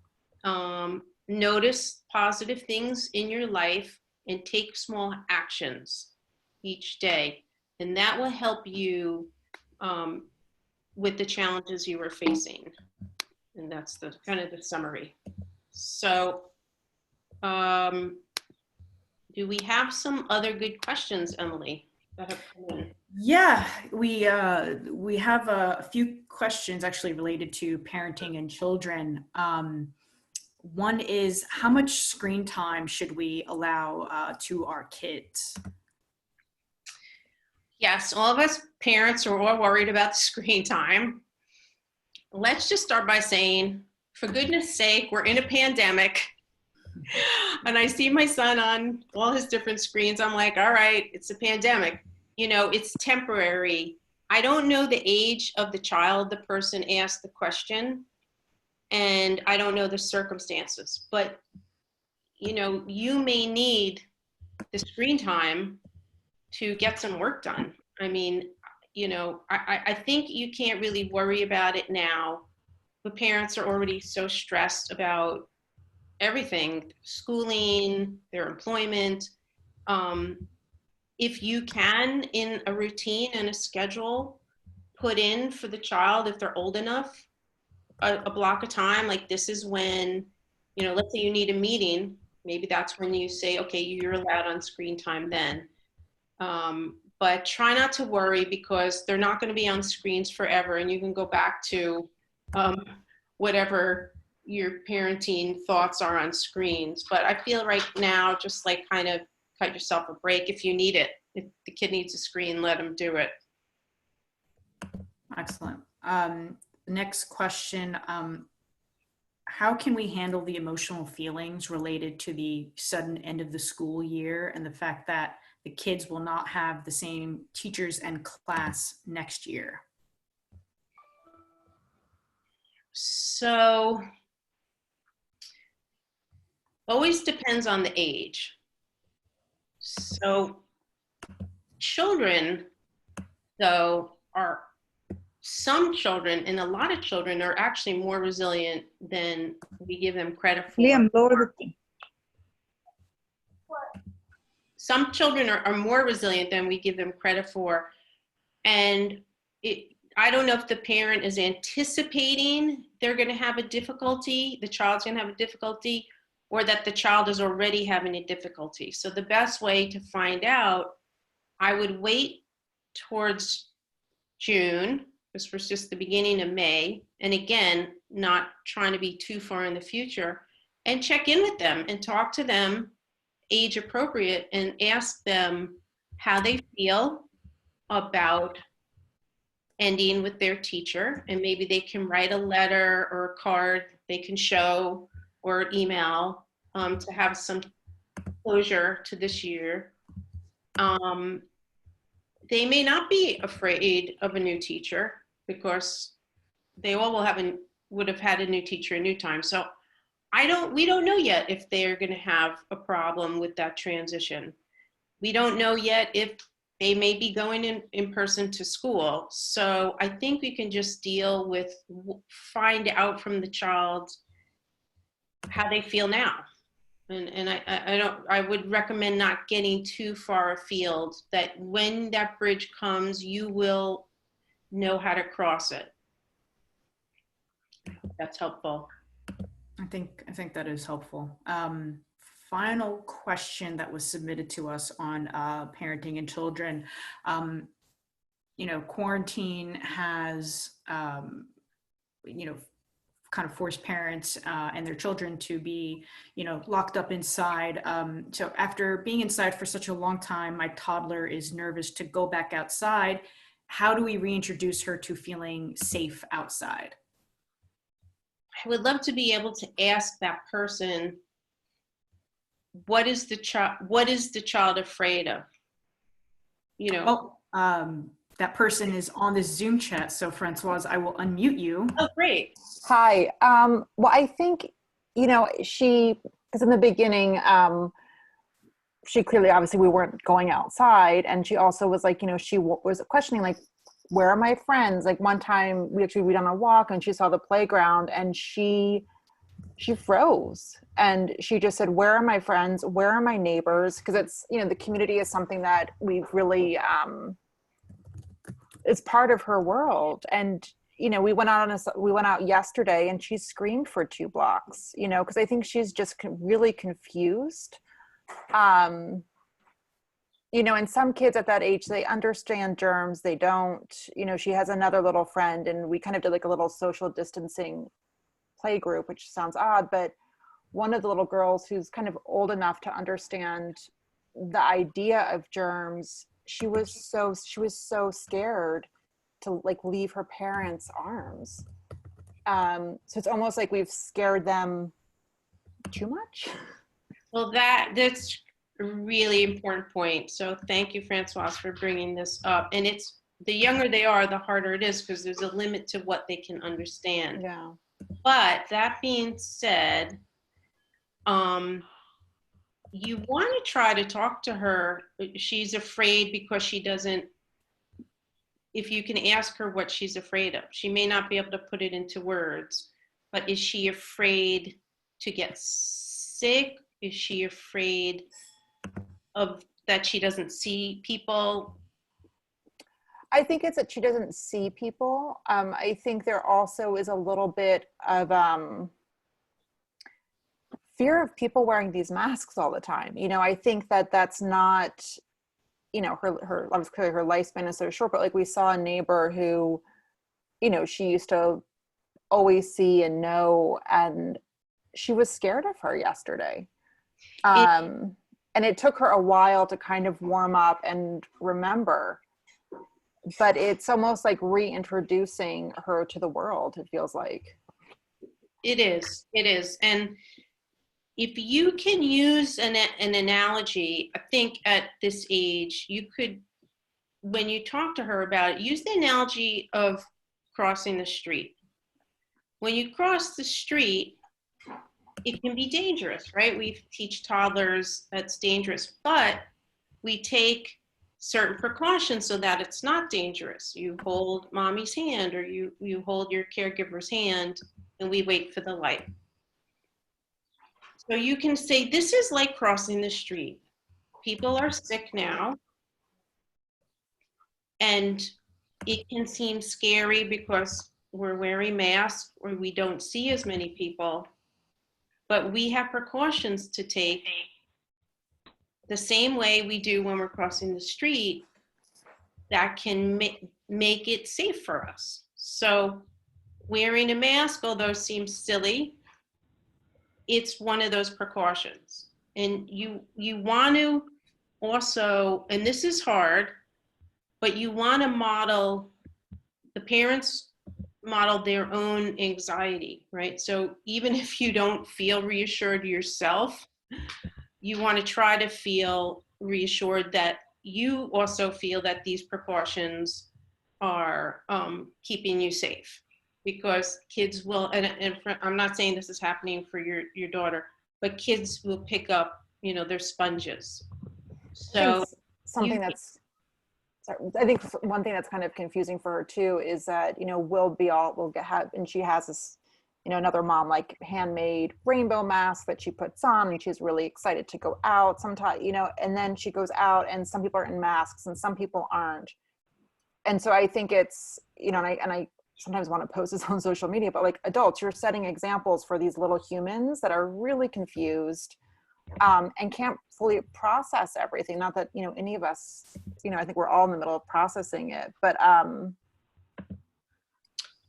[SPEAKER 4] Notice positive things in your life and take small actions each day. And that will help you with the challenges you are facing. And that's the kind of the summary. So do we have some other good questions, Emily, that have come in?
[SPEAKER 3] Yeah, we have a few questions actually related to parenting and children. One is, how much screen time should we allow to our kids?
[SPEAKER 4] Yes, all of us parents are all worried about the screen time. Let's just start by saying, for goodness sake, we're in a pandemic. And I see my son on all his different screens. I'm like, all right, it's a pandemic. You know, it's temporary. I don't know the age of the child the person asked the question, and I don't know the circumstances, but you know, you may need the screen time to get some work done. I mean, you know, I think you can't really worry about it now. The parents are already so stressed about everything, schooling, their employment. If you can, in a routine and a schedule, put in for the child, if they're old enough, a block of time, like this is when, let's say you need a meeting, maybe that's when you say, okay, you're allowed on screen time then. But try not to worry, because they're not going to be on screens forever, and you can go back to whatever your parenting thoughts are on screens. But I feel right now, just like kind of cut yourself a break if you need it. If the kid needs a screen, let them do it.
[SPEAKER 3] Excellent. Next question. How can we handle the emotional feelings related to the sudden end of the school year and the fact that the kids will not have the same teachers and class next year?
[SPEAKER 4] So, always depends on the age. So, children, though, some children and a lot of children are actually more resilient than we give them credit for.
[SPEAKER 5] Liam, lower the.
[SPEAKER 4] Some children are more resilient than we give them credit for. And I don't know if the parent is anticipating they're going to have a difficulty, the child's going to have a difficulty, or that the child is already having a difficulty. So the best way to find out, I would wait towards June. This was just the beginning of May. And again, not trying to be too far in the future, and check in with them and talk to them age appropriate and ask them how they feel about ending with their teacher. And maybe they can write a letter or a card they can show or email to have some closure to this year. They may not be afraid of a new teacher, because they all would have had a new teacher a new time. So we don't know yet if they're going to have a problem with that transition. We don't know yet if they may be going in person to school. So I think we can just find out from the child how they feel now. And I would recommend not getting too far afield, that when that bridge comes, you will know how to cross it. I hope that's helpful.
[SPEAKER 3] I think that is helpful. Final question that was submitted to us on parenting and children. Quarantine has, kind of forced parents and their children to be, locked up inside. So after being inside for such a long time, my toddler is nervous to go back outside. How do we reintroduce her to feeling safe outside?
[SPEAKER 4] I would love to be able to ask that person, what is the child afraid of?
[SPEAKER 3] That person is on the Zoom chat. So Francoise, I will unmute you.
[SPEAKER 4] Oh, great.
[SPEAKER 5] Hi. Well, I think, because in the beginning, she clearly, obviously we weren't going outside. And she also was like, she was questioning, like, where are my friends? Like one time we went on a walk and she saw the playground and she froze and she just said, where are my friends? Where are my neighbors? Because it's, the community is something that we've really, it's part of her world. And, we went out yesterday and she screamed for 2 blocks, because I think she's just really confused. And some kids at that age, they understand germs. They don't, she has another little friend and we kind of did like a little social distancing play group, which sounds odd, but one of the little girls who's kind of old enough to understand the idea of germs, she was so scared to like leave her parents' arms. So it's almost like we've scared them too much.
[SPEAKER 4] Well, that's a really important point. So thank you, Francoise, for bringing this up. And it's, the younger they are, the harder it is, because there's a limit to what they can understand.
[SPEAKER 5] Yeah.
[SPEAKER 4] But that being said, you want to try to talk to her. She's afraid because she doesn't, if you can ask her what she's afraid of, she may not be able to put it into words, but is she afraid to get sick? Is she afraid of that she doesn't see people?
[SPEAKER 5] I think it's that she doesn't see people. I think there also is a little bit of fear of people wearing these masks all the time. You know, I think that that's not, you know, her clearly her lifespan is so short, but like we saw a neighbor who, you know, she used to always see and know, and she was scared of her yesterday. And it took her a while to kind of warm up and remember, but it's almost like reintroducing her to the world, it feels like.
[SPEAKER 4] It is. And if you can use an analogy, I think at this age, you could, when you talk to her about it, use the analogy of crossing the street. When you cross the street, it can be dangerous, right? We teach toddlers that's dangerous, but we take certain precautions so that it's not dangerous. You hold mommy's hand, or you hold your caregiver's hand, and we wait for the light. So you can say, this is like crossing the street. People are sick now, and it can seem scary because we're wearing masks or we don't see as many people, but we have precautions to take the same way we do when we're crossing the street that can make it safe for us. So wearing a mask, although it seems silly, it's one of those precautions. And you want to also, and this is hard, but you want to model, the parents model their own anxiety, right? So even if you don't feel reassured yourself, you want to try to feel reassured that you also feel that these precautions are keeping you safe. Because kids will, and I'm not saying this is happening for your daughter, but kids will pick up, you know, they're sponges. So
[SPEAKER 5] something that's, sorry, I think one thing that's kind of confusing for her too is that, you know, we'll have, and she has this, you know, another mom like handmade rainbow mask that she puts on, and she's really excited to go out sometimes, you know, and then she goes out and some people are in masks and some people aren't. And so I think it's, you know, and I sometimes want to post this on social media, but like adults, you're setting examples for these little humans that are really confused and can't fully process everything. Not that, you know, any of us, you know, I think we're all in the middle of processing it, but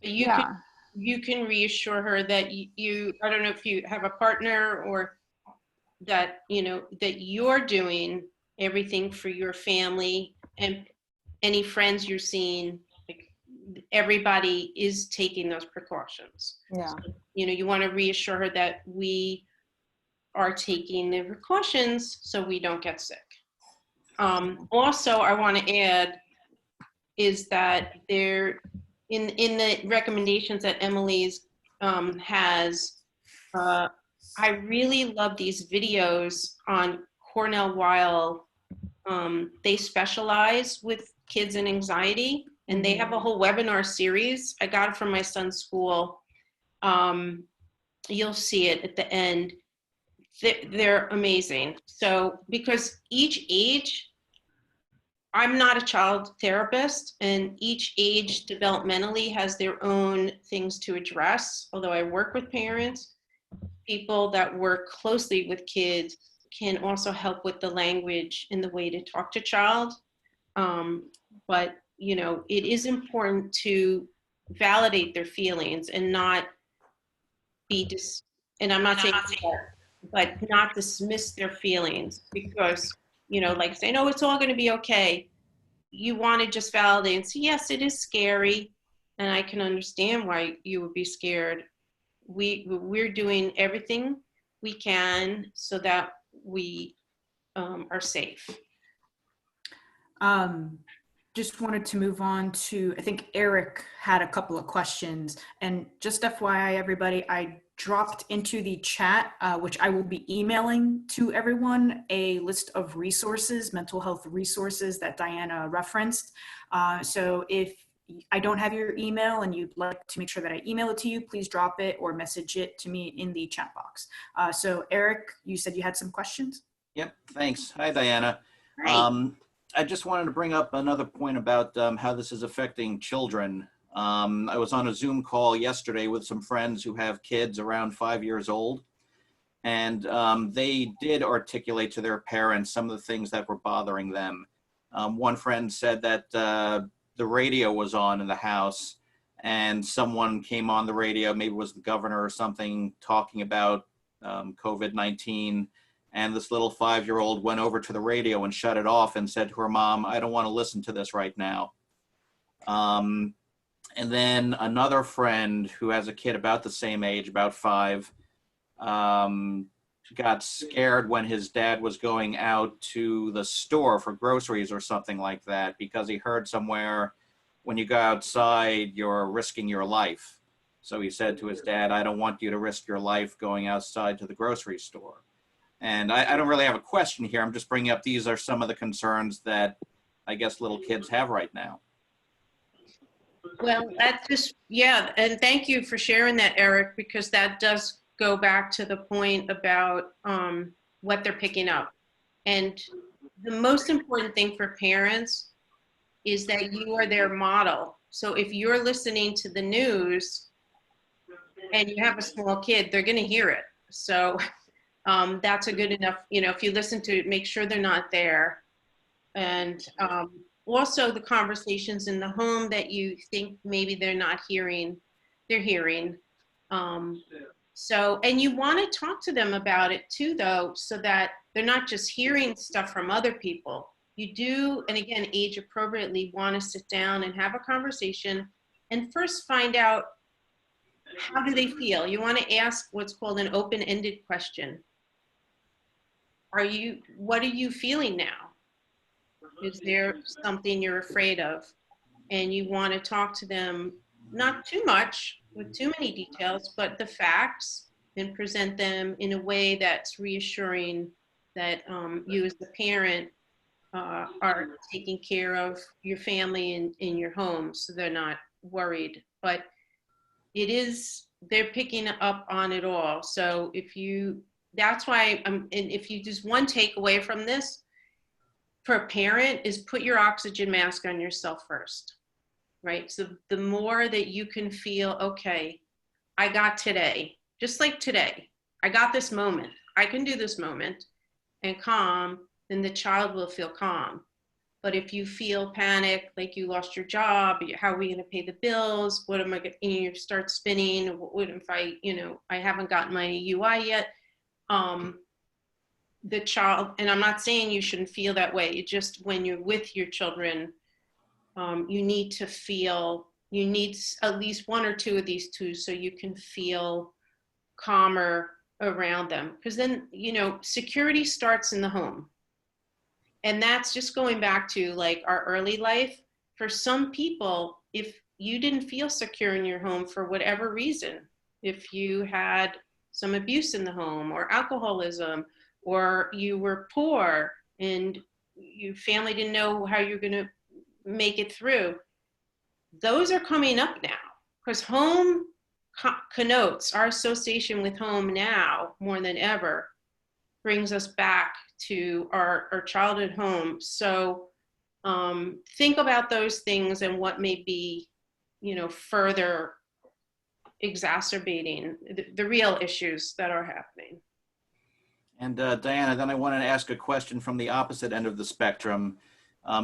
[SPEAKER 4] you can reassure her that you, I don't know if you have a partner or that, you know, that you're doing everything for your family and any friends you're seeing, like everybody is taking those precautions.
[SPEAKER 5] yeah.
[SPEAKER 4] So, you know, you want to reassure her that we are taking the precautions so we don't get sick. Also, I want to add is that there, in the recommendations that Emily's has, I really love these videos on Cornell Weil. They specialize with kids and anxiety, and they have a whole webinar series. I got it from my son's school. You'll see it at the end. They're amazing. So, because each age, I'm not a child therapist, and each age developmentally has their own things to address. Although I work with parents, people that work closely with kids can also help with the language and the way to talk to child. But, you know, it is important to validate their feelings and not be and I'm not saying that, but not dismiss their feelings, because, you know, like saying, oh, it's all going to be okay. You want to just validate and say, yes, it is scary, and I can understand why you would be scared. We're doing everything we can so that we are safe.
[SPEAKER 3] Just wanted to move on to, I think Eric had a couple of questions, and just FYI, everybody, I dropped into the chat, which I will be emailing to everyone, a list of resources, mental health resources that Diana referenced. So if I don't have your email and you'd like to make sure that I email it to you, please drop it or message it to me in the chat box. So Eric, you said you had some questions?
[SPEAKER 6] Yep, thanks. Hi, Diana.
[SPEAKER 4] Right.
[SPEAKER 6] I just wanted to bring up another point about how this is affecting children. I was on a Zoom call yesterday with some friends who have kids around 5 years old, and they did articulate to their parents some of the things that were bothering them. One friend said that the radio was on in the house, and someone came on the radio, maybe it was the governor or something, talking about COVID-19. And this little 5-year-old went over to the radio and shut it off and said to her mom, "I don't want to listen to this right now." And then another friend who has a kid about the same age, about 5, got scared when his dad was going out to the store for groceries or something like that, because he heard somewhere, when you go outside, you're risking your life. So he said to his dad, "I don't want you to risk your life going outside to the grocery store." And I don't really have a question here. I'm just bringing up, these are some of the concerns that I guess little kids have right now.
[SPEAKER 4] Well, that's just, yeah, and thank you for sharing that, Eric, because that does go back to the point about what they're picking up. And the most important thing for parents is that you are their model. So if you're listening to the news and you have a small kid, they're going to hear it. So that's a good enough, if you listen to it, make sure they're not there. And also the conversations in the home that you think maybe they're not hearing, they're hearing. And you want to talk to them about it too, though, so that they're not just hearing stuff from other people. You do, and again, age appropriately, want to sit down and have a conversation and first find out, how do they feel? You want to ask what's called an open-ended question. What are you feeling now? Is there something you're afraid of? And you want to talk to them, not too much, with too many details, but the facts, and present them in a way that's reassuring that you as the parent are taking care of your family in your home, so they're not worried. But they're picking up on it all. So that's why and if you just one takeaway from this for a parent is put your oxygen mask on yourself first, right? So the more that you can feel, okay, I got today, just like today, I got this moment, I can do this moment, and calm, then the child will feel calm. But if you feel panic, like you lost your job, how are we going to pay the bills? What am I going to, you start spinning? What if I haven't gotten my UI yet? The child, and I'm not saying you shouldn't feel that way. It just, when you're with your children, you need at least one or two of these two so you can feel calmer around them. Because then, security starts in the home. And that's just going back to like our early life. For some people, if you didn't feel secure in your home for whatever reason, if you had some abuse in the home or alcoholism, or you were poor and your family didn't know how you're going to make it through, those are coming up now, because home connotes, our association with home now more than ever brings us back to our childhood home. So think about those things and what may be, further exacerbating the real issues that are happening.
[SPEAKER 6] And Diana, then I wanted to ask a question from the opposite end of the spectrum.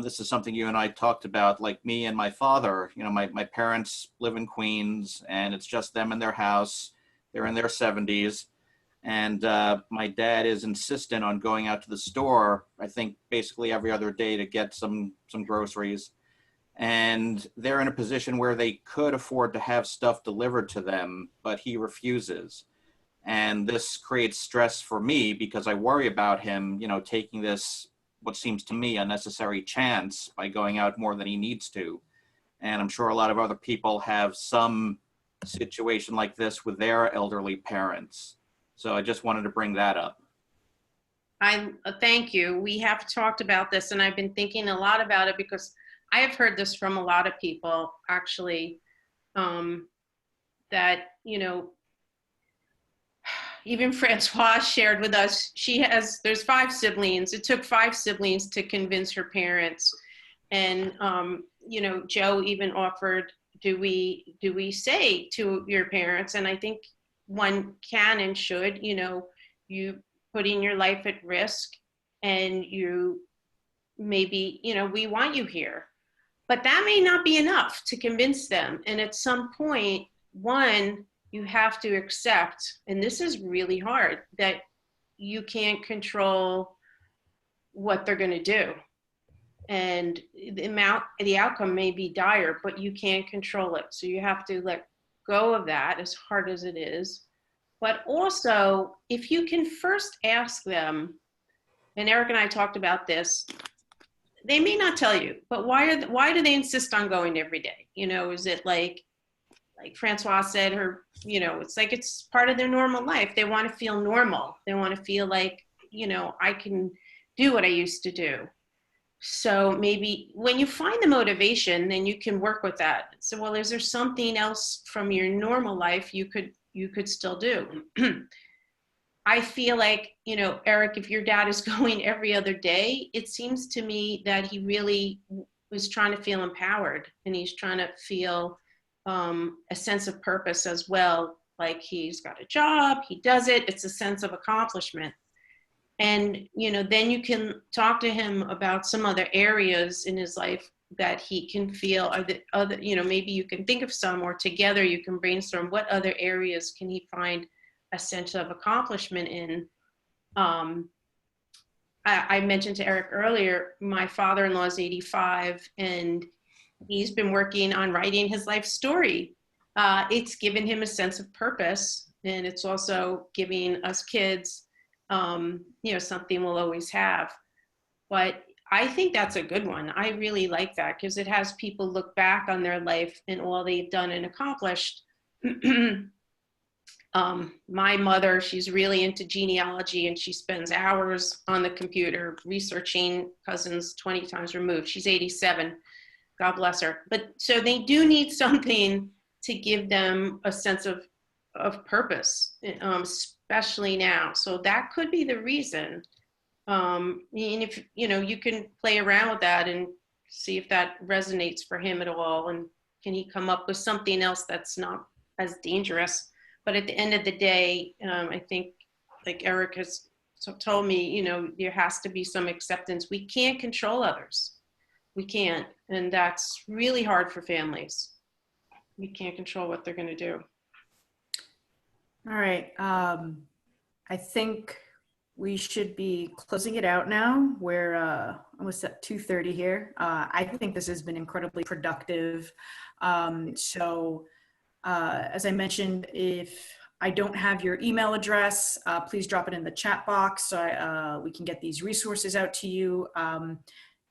[SPEAKER 6] This is something you and I talked about, like me and my father. My parents live in Queens, and it's just them in their house. They're in their 70s. And my dad is insistent on going out to the store, I think basically every other day, to get some groceries. And they're in a position where they could afford to have stuff delivered to them, but he refuses. And this creates stress for me because I worry about him, taking this, what seems to me, unnecessary chance by going out more than he needs to. And I'm sure a lot of other people have some situation like this with their elderly parents. So I just wanted to bring that up.
[SPEAKER 4] Thank you. We have talked about this, and I've been thinking a lot about it because I have heard this from a lot of people, actually, that, you know, even Francois shared with us, there's 5 siblings. It took 5 siblings to convince her parents. And, you know, Joe even offered, do we say to your parents? And I think one can and should, you know, you putting your life at risk, and you maybe, you know, we want you here. But that may not be enough to convince them. And at some point, one, you have to accept, and this is really hard, that you can't control what they're going to do. And the outcome may be dire, but you can't control it. So you have to let go of that, as hard as it is. But also, if you can first ask them, and Eric and I talked about this, they may not tell you, but why do they insist on going every day? You know, is it like Francois said, you know, it's like it's part of their normal life. They want to feel normal. They want to feel like, you know, I can do what I used to do. So maybe when you find the motivation, then you can work with that. So, well, is there something else from your normal life you could still do? I feel like, you know, Eric, if your dad is going every other day, it seems to me that he really was trying to feel empowered, and he's trying to feel a sense of purpose as well. Like he's got a job, he does it, it's a sense of accomplishment. And, you know, then you can talk to him about some other areas in his life that he can feel, or the other, you know, maybe you can think of some, or together you can brainstorm what other areas can he find a sense of accomplishment in. I mentioned to Eric earlier, my father-in-law is 85, and he's been working on writing his life story. It's given him a sense of purpose, and it's also giving us kids, you know, something we'll always have. But I think that's a good one. I really like that, because it has people look back on their life and all they've done and accomplished. My mother, she's really into genealogy, and she spends hours on the computer researching cousins 20 times removed. She's 87. God bless her. But so they do need something to give them a sense of purpose, especially now. So that could be the reason. And if, you know, you can play around with that and see if that resonates for him at all. And can he come up with something else that's not as dangerous? But at the end of the day, I think, like Eric has told me, you know, there has to be some acceptance. We can't control others. We can't. And that's really hard for families. We can't control what they're going to do.
[SPEAKER 3] All right. I think we should be closing it out now. We're almost at 2:30 here. I think this has been incredibly productive. As I mentioned, if I don't have your email address, please drop it in the chat box so we can get these resources out to you.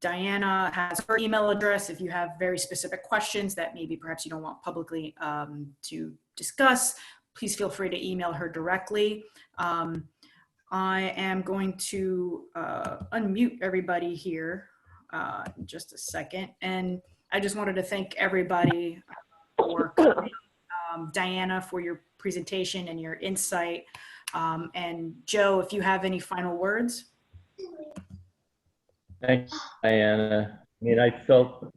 [SPEAKER 3] Diana has her email address if you have very specific questions that maybe perhaps you don't want publicly to discuss. Please feel free to email her directly. I am going to unmute everybody here in just a second. And I just wanted to thank everybody for coming. Diana, for your presentation and your insight. And Joe, if you have any final words.
[SPEAKER 1] Thanks, Diana. I mean, I felt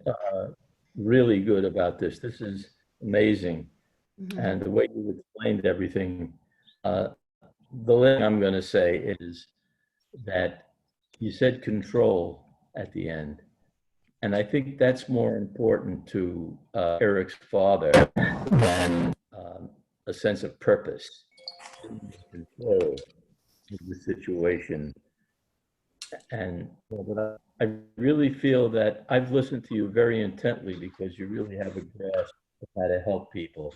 [SPEAKER 1] really good about this. This is amazing. Mm-hmm. And the way you explained everything, the thing I'm going to say is that you said control at the end. And I think that's more important to Eric's father than a sense of purpose, control of the situation. And but I really feel that I've listened to you very intently, because you really have a grasp of how to help people.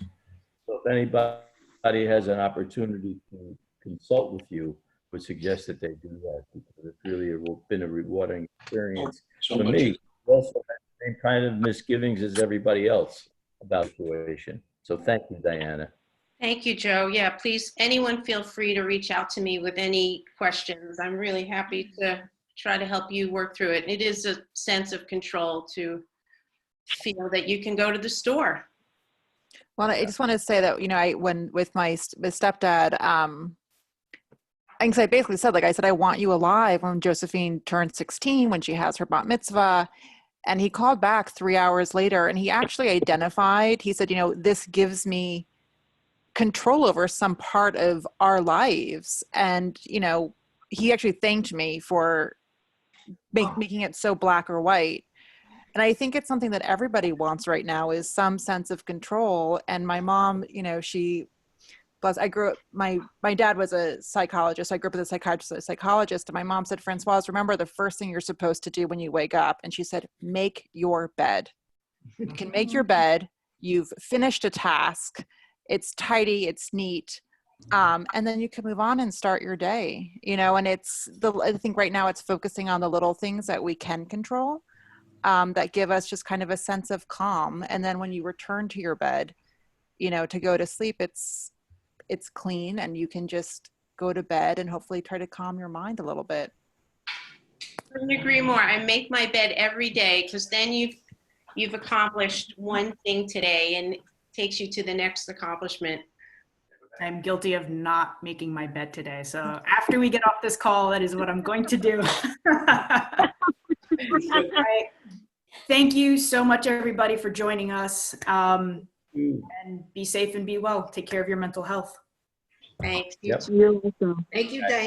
[SPEAKER 1] So if anybody has an opportunity to consult with you, I would suggest that they do that, because it's really been a rewarding experience for me. Also have the same kind of misgivings as everybody else about the situation. So thank you, Diana.
[SPEAKER 4] Thank you, Joe. Yeah, please, anyone feel free to reach out to me with any questions. I'm really happy to try to help you work through it. It is a sense of control to feel that you can go to the store.
[SPEAKER 5] Well, I just want to say that, when with my stepdad, I basically said, I said, I want you alive when Josephine turns 16, when she has her bat mitzvah. And he called back 3 hours later and he actually identified, he said, this gives me control over some part of our lives. And, he actually thanked me for making it so black or white. And I think it's something that everybody wants right now, is some sense of control. And my mom, I grew up, my dad was a psychologist. I grew up with a psychologist. And my mom said, Francoise, remember the first thing you're supposed to do when you wake up. And she said, make your bed. You can make your bed. You've finished a task. It's tidy. It's neat. And then you can move on and start your day, and I think right now it's focusing on the little things that we can control, that give us just kind of a sense of calm. And then when you return to your bed, to go to sleep, it's clean and you can just go to bed and hopefully try to calm your mind a little bit.
[SPEAKER 4] Couldn't agree more. I make my bed every day, because then you've accomplished one thing today and it takes you to the next accomplishment.
[SPEAKER 3] I'm guilty of not making my bed today. So after we get off this call, that is what I'm going to do. Right. Thank you so much, everybody, for joining us. And be safe and be well. Take care of your mental health.
[SPEAKER 4] Thanks.
[SPEAKER 1] Yep.
[SPEAKER 7] You're welcome.
[SPEAKER 8] Thank you, Diane.